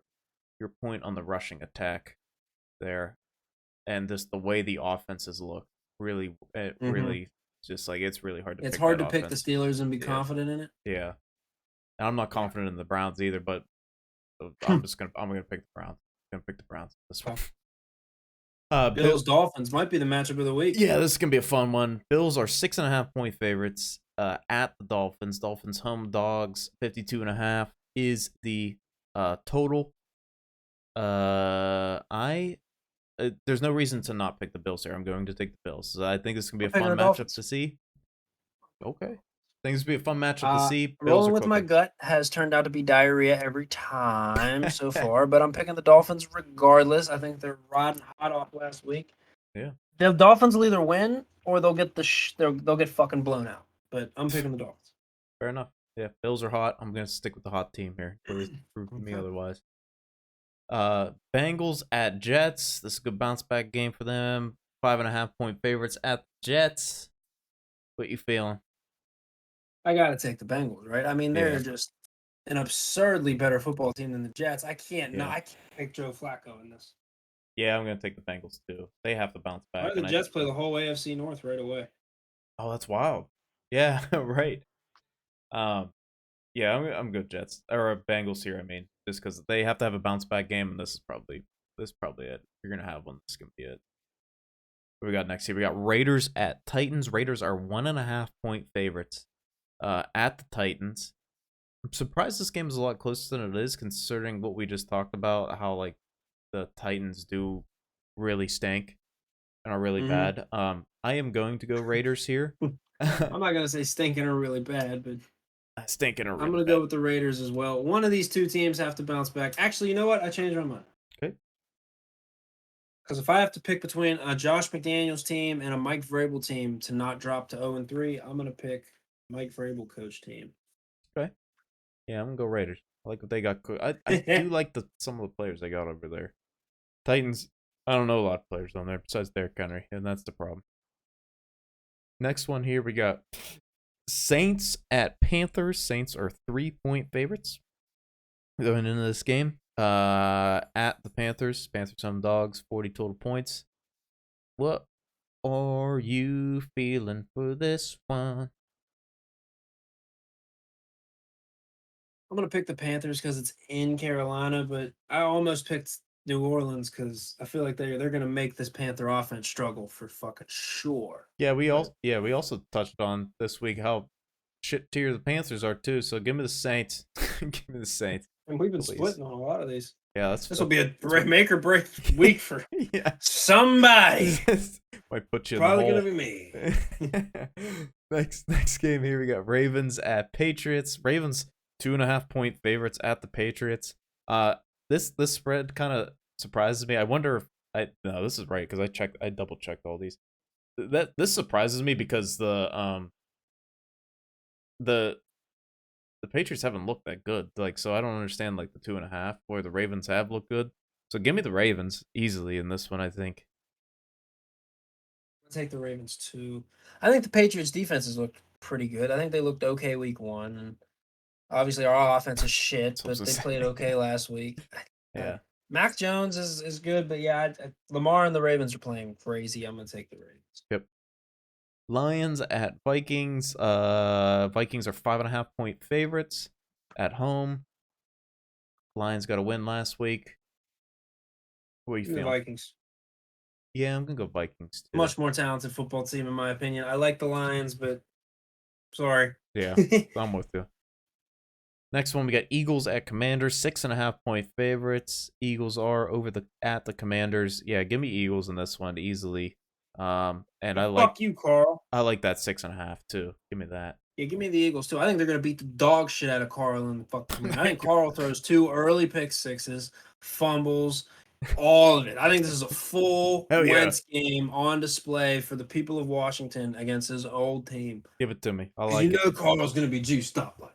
point on the rushing attack there, and just the way the offenses look. Really, just like it's really hard to. It's pick hard that to pick the offense. Steelers and be confident in it. Yeah, and I'm not confident in the Browns either. But I'm gonna pick the Browns. I'm gonna pick the Browns this one. Bills Dolphins might be the matchup of the week. Yeah, this is gonna be a fun one. Bills are 6.5-point favorites at the Dolphins. Dolphins home dogs 52.5 is the total. There's no reason to not pick the Bills here. I'm going to take the Bills. So I think this is gonna be a fun matchup to see. Okay. I think this will be a fun matchup to see. Rolling with my gut has turned out to be diarrhea every time so far, but I'm picking the Dolphins regardless. I think they're riding hot off last week. Yeah. The Dolphins will either win or they'll get they'll get fucking blown out. But I'm picking the Dolphins. Fair enough. Yeah, Bills are hot. I'm gonna stick with the hot team here. Prove to me otherwise. Bengals at Jets. This is a good bounce back game for them. 5.5-point favorites at the Jets. What you feeling? I gotta take the Bengals, right? I mean, they're just an absurdly better football team than the Jets. I can't pick Joe Flacco in this. Yeah, I'm gonna take the Bengals too. They have to bounce back. Why do the Jets play the whole AFC North right away? Oh, that's wild. Yeah, right. Yeah, I'm good Jets or Bengals here. I mean, just because they have to have a bounce back game, and this is probably it. If you're gonna have one, this is gonna be it. What we got next here? We got Raiders at Titans. Raiders are 1.5-point favorites at the Titans. I'm surprised this game is a lot closer than it is, considering what we just talked about, how like the Titans do really stink and are really Mm-hmm. bad. I am going to go Raiders here. I'm not gonna say stinking or really bad, but Stinking are I'm really gonna bad. go with the Raiders as well. One of these two teams have to bounce back. Actually, you know what? I changed my mind. Okay. Because if I have to pick between a Josh McDaniels team and a Mike Vrabel team to not drop to 0-3, I'm gonna pick Mike Vrabel coach team. Okay. Yeah, I'm gonna go Raiders. I like what they got. I do like some of the players they got over there. Titans. I don't know a lot of players on there besides Derrick Henry, and that's the problem. Next one here we got Saints at Panthers. Saints are 3-point favorites going into this game. At the Panthers. Panthers home dogs, 40 total points. What are you feeling for this one? I'm gonna pick the Panthers because it's in Carolina, but I almost picked New Orleans because I feel like they're gonna make this Panther offense struggle for fucking sure. But We also touched on this week how shit tier the Panthers are too. So give me the Saints. Give me the Saints, and we've been please. splitting on a lot of these. Yeah, This will be a make or break week for yeah. somebody. Might put you Probably in gonna the be me. hole. Next game here we got Ravens at Patriots. Ravens 2.5-point favorites at the Patriots. This spread kind of surprises me. I wonder if no, this is right because I double checked all these. This surprises me because the Patriots haven't looked that good. Like, so I don't understand like the 2.5 where the Ravens have looked good. So give me the Ravens easily in this one. I think. I'll take the Ravens too. I think the Patriots defenses looked pretty good. I think they looked okay week one, and obviously our offense is shit, That's what I but was they gonna played say. okay last week. Yeah. Mac Jones is good, but yeah, Lamar and the Ravens are playing crazy. I'm gonna take the Ravens. Yep. Lions at Vikings. Vikings are 5.5-point favorites at home. Lions got a win last week. What are you Give me the feeling? Vikings. Yeah, I'm gonna go Vikings too. Much more talented football team in my opinion. I like the Lions, but sorry. Yeah, I'm with you. Next one, we got Eagles at Commanders, 6.5-point favorites. Eagles are at the Commanders. Yeah, give me Eagles in this one easily. And Fuck you, Carl. I like that 6.5 too. Give me that. Yeah, give me the Eagles too. I think they're gonna beat the dog shit out of Carl and fucking. I think Carl throws 2 early pick 6s, fumbles, all of it. I think this is a full Hell yeah. Wentz game on display for the people of Washington against his old team. Give it to me. I Because like you know Carl's gonna be juiced up. Like,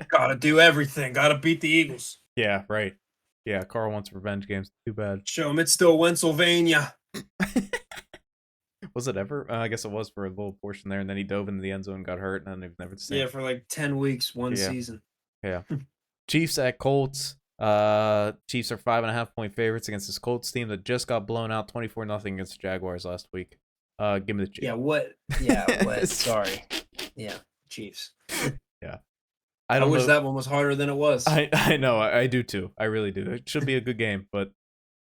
gotta do everything. Gotta beat the Eagles. Yeah, right. Yeah, Carl wants revenge games. Too bad. Show him it's still Pennsylvania. Was it ever? I guess it was for a little portion there, and then he dove into the end zone, and got hurt, and then they've never seen. Yeah, for like 10 weeks, one Yeah. season. Yeah. Chiefs at Colts. Chiefs are 5.5-point favorites against this Colts team that just got blown out 24-0 against the Jaguars last week. Give me the Chiefs. Yeah, what? Yeah, what? Sorry. Yeah, Chiefs. Yeah. I wish that one was harder than it was. I know. I do too. I really do. It should be a good game, but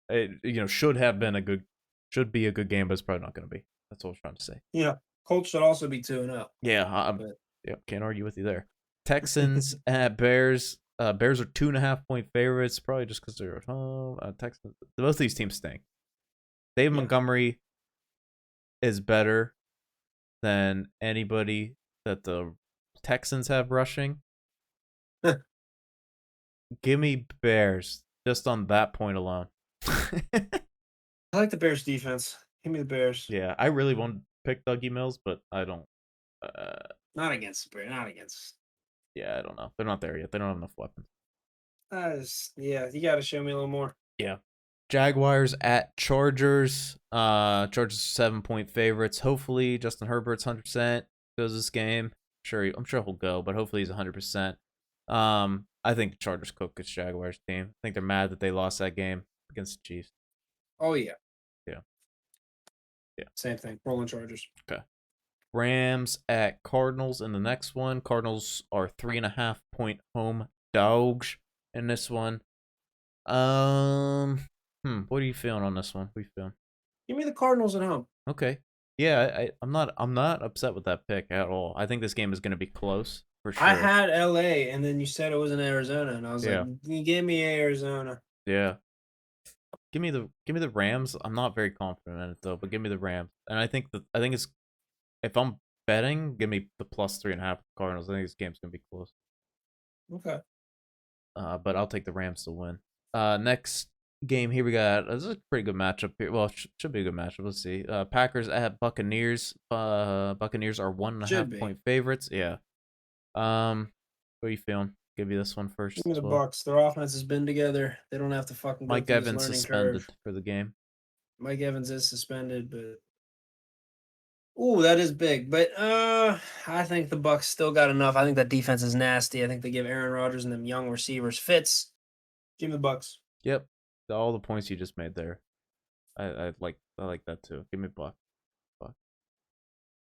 it should be a good game, but it's probably not going to be. That's what I was trying to say. Yeah, Colts should also be 2-0. Yeah, yeah, can't argue with you there. Texans at Bears. Bears are 2.5-point favorites, probably just because they're at home. Texans. Both of these teams stink. Dave Montgomery is better than anybody that the Texans have rushing. Give me Bears just on that point alone. I like the Bears defense. Give me the Bears. Yeah, I really want to pick Dougie Mills, but I don't. Not against the Bears. Not against. Yeah, I don't know. They're not there yet. They don't have enough weapons. Yeah, you got to show me a little more. Yeah. Jaguars at Chargers. Chargers 7-point favorites. Hopefully, Justin Herbert's 100% goes this game. I'm sure he'll go, but hopefully he's 100%. I think the Chargers cook this Jaguars team. I think they're mad that they lost that game against the Chiefs. Oh yeah. Yeah. Same thing. Rolling Chargers. Okay. Rams at Cardinals in the next one. Cardinals are 3.5-point home dogs in this one. What are you feeling on this one? What are you feeling? Give me the Cardinals at home. Okay. Yeah, I'm not upset with that pick at all. I think this game is going to be close. for I sure. had LA, and then you said it was in Arizona, and I was like, "Give me Arizona." Yeah. Give me the Rams. I'm not very confident in it though, but give me the Rams. And I think it's if I'm betting, give me the plus 3.5 Cardinals. I think this game's gonna be close. Okay. But I'll take the Rams to win. Next game here we got. This is a pretty good matchup here. Well, should be a good matchup. Let's see. Packers at Buccaneers. Buccaneers are 1.5 Should be. point favorites. Yeah. What are you feeling? Give you this one first Give me as the well. Bucks. Their offense has been together. They don't have to fucking go Mike through this Evans learning suspended curve. for the game. Mike Evans is suspended, but that is big. But I think the Bucks still got enough. I think that defense is nasty. I think they give Aaron Rodgers and them young receivers fits. Give me the Bucks. Yep. All the points you just made there. I like that too. Give me Buck.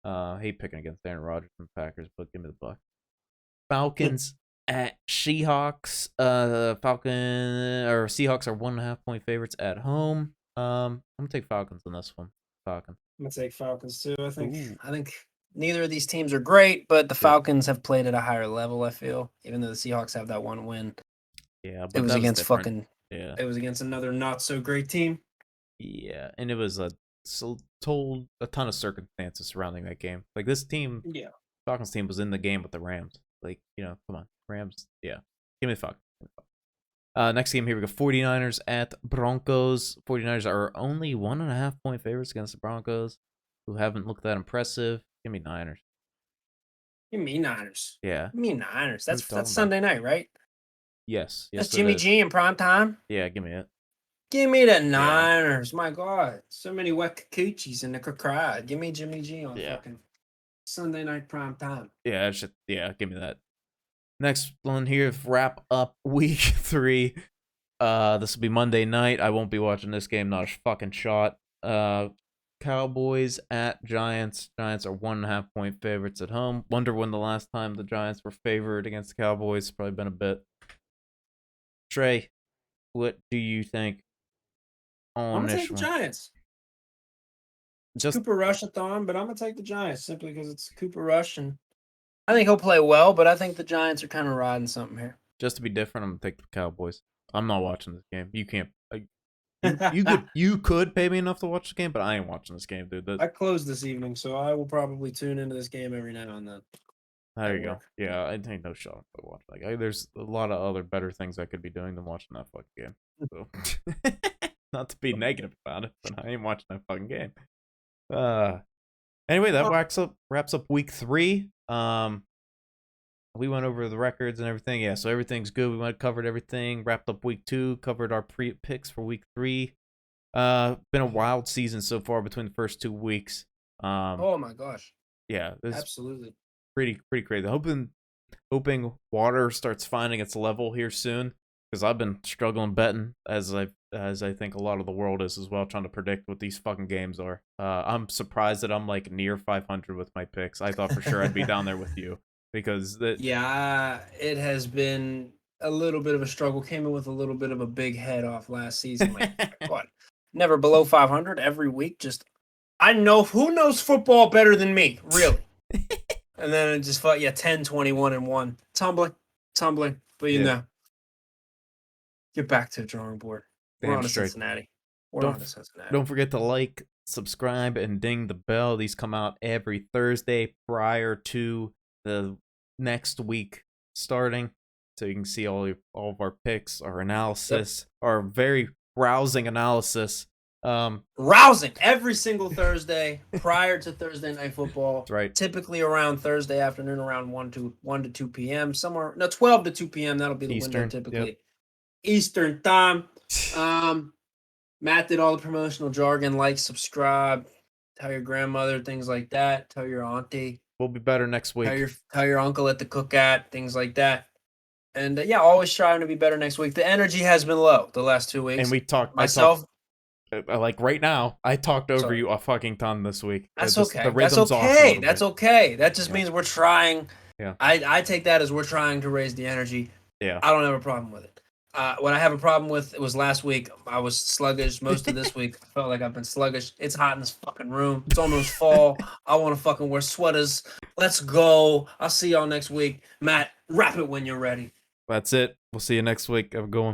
Hate picking against Aaron Rodgers and the Packers, but give me the Buck. Falcons at Seahawks. Seahawks are 1.5 point favorites at home. I'm gonna take Falcons on this one. Falcons. I'm gonna take Falcons too. I Ooh. think neither of these teams are great, but the Yeah. Falcons have played at a higher level, I feel. Even though the Seahawks have that one win. Yeah, but It was that was against different. Yeah. It was against another not so great team. Yeah, and it was told a ton of circumstances surrounding that game. Like this team, Yeah. Falcons team was in the game with the Rams. Like, come on. Rams, yeah. Give me the Falcons. Next game here we go. 49ers at Broncos. 49ers are only 1.5 point favorites against the Broncos, who haven't looked that impressive. Give me Niners. Give me Niners. Yeah. Give me Niners. What are you That's talking Sunday night, right? Yes. That's Yes, it Jimmy is. G in prime time. Yeah, give me it. Give me the Niners. My God. So many wet coochies in the crowd. Give me Jimmy G on fucking Sunday night prime time. Yeah, give me that. Next one here, wrap up week 3. This will be Monday night. I won't be watching this game, not a fucking shot. Cowboys at Giants. Giants are 1.5 point favorites at home. Wonder when the last time the Giants were favored against the Cowboys. Probably been a bit. Trey, what do you think on I'm gonna this take the one? Giants. Just Cooper Rush-a-thon, but I'm gonna take the Giants simply because it's Cooper Rush, and I think he'll play well. But I think the Giants are kind of riding something here. just to be different, I'm gonna take the Cowboys. I'm not watching this game. You can't. You could pay me enough to watch the game, but I ain't watching this game, dude. I close this evening, so I will probably tune into this game every now and then. There you go. Yeah, I ain't no shot to watch. There's a lot of other better things I could be doing than watching that fucking game. So, not to be negative about it, but I ain't watching that fucking game. Anyway, that wraps up week 3. We went over the records and everything. Yeah, so everything's good. We covered everything. Wrapped up week 2. Covered our picks for week 3. Been a wild season so far between the first 2 weeks. Oh my gosh. Yeah, this Absolutely. Pretty crazy. Hoping water starts finding its level here soon, because I've been struggling betting as I think a lot of the world is as well, trying to predict what these fucking games are. I'm surprised that I'm like near 500 with my picks. I thought for sure I'd be down there with you, because it has been a little bit of a struggle. Came in with a little bit of a big head off last season. Like, what? Never below 500 every week. Just I know who knows football better than me, really. And then it just felt 10, 21, and 1. Tumbling. But get back to the drawing board. We're on to Cincinnati. Don't forget to like, subscribe, and ding the bell. These come out every Thursday prior to the next week starting, so you can see all of our picks, our analysis, our very rousing analysis. Rousing every single Thursday prior to Thursday Night Football. That's right. Typically around Thursday afternoon, around 1 to 2 p.m. 12 to 2 p.m. That'll be the window typically. Yep. Eastern time. Matt did all the promotional jargon. Like, subscribe, tell your grandmother, things like that. Tell your auntie. We'll be better next week. Tell your uncle at the cookout, things like that. And always trying to be better next week. The energy has been low the last 2 weeks. And we talked like right now, I talked over you a fucking ton this week. That's okay. That's okay. That just means we're trying. Yeah. I take that as we're trying to raise the energy. Yeah. I don't have a problem with it. What I have a problem with, it was last week. I was sluggish most of this week. I felt like I've been sluggish. It's hot in this fucking room. It's almost fall. I want to fucking wear sweaters. Let's go. I'll see y'all next week. Matt, wrap it when you're ready. That's it. We'll see you next week. Have a good one.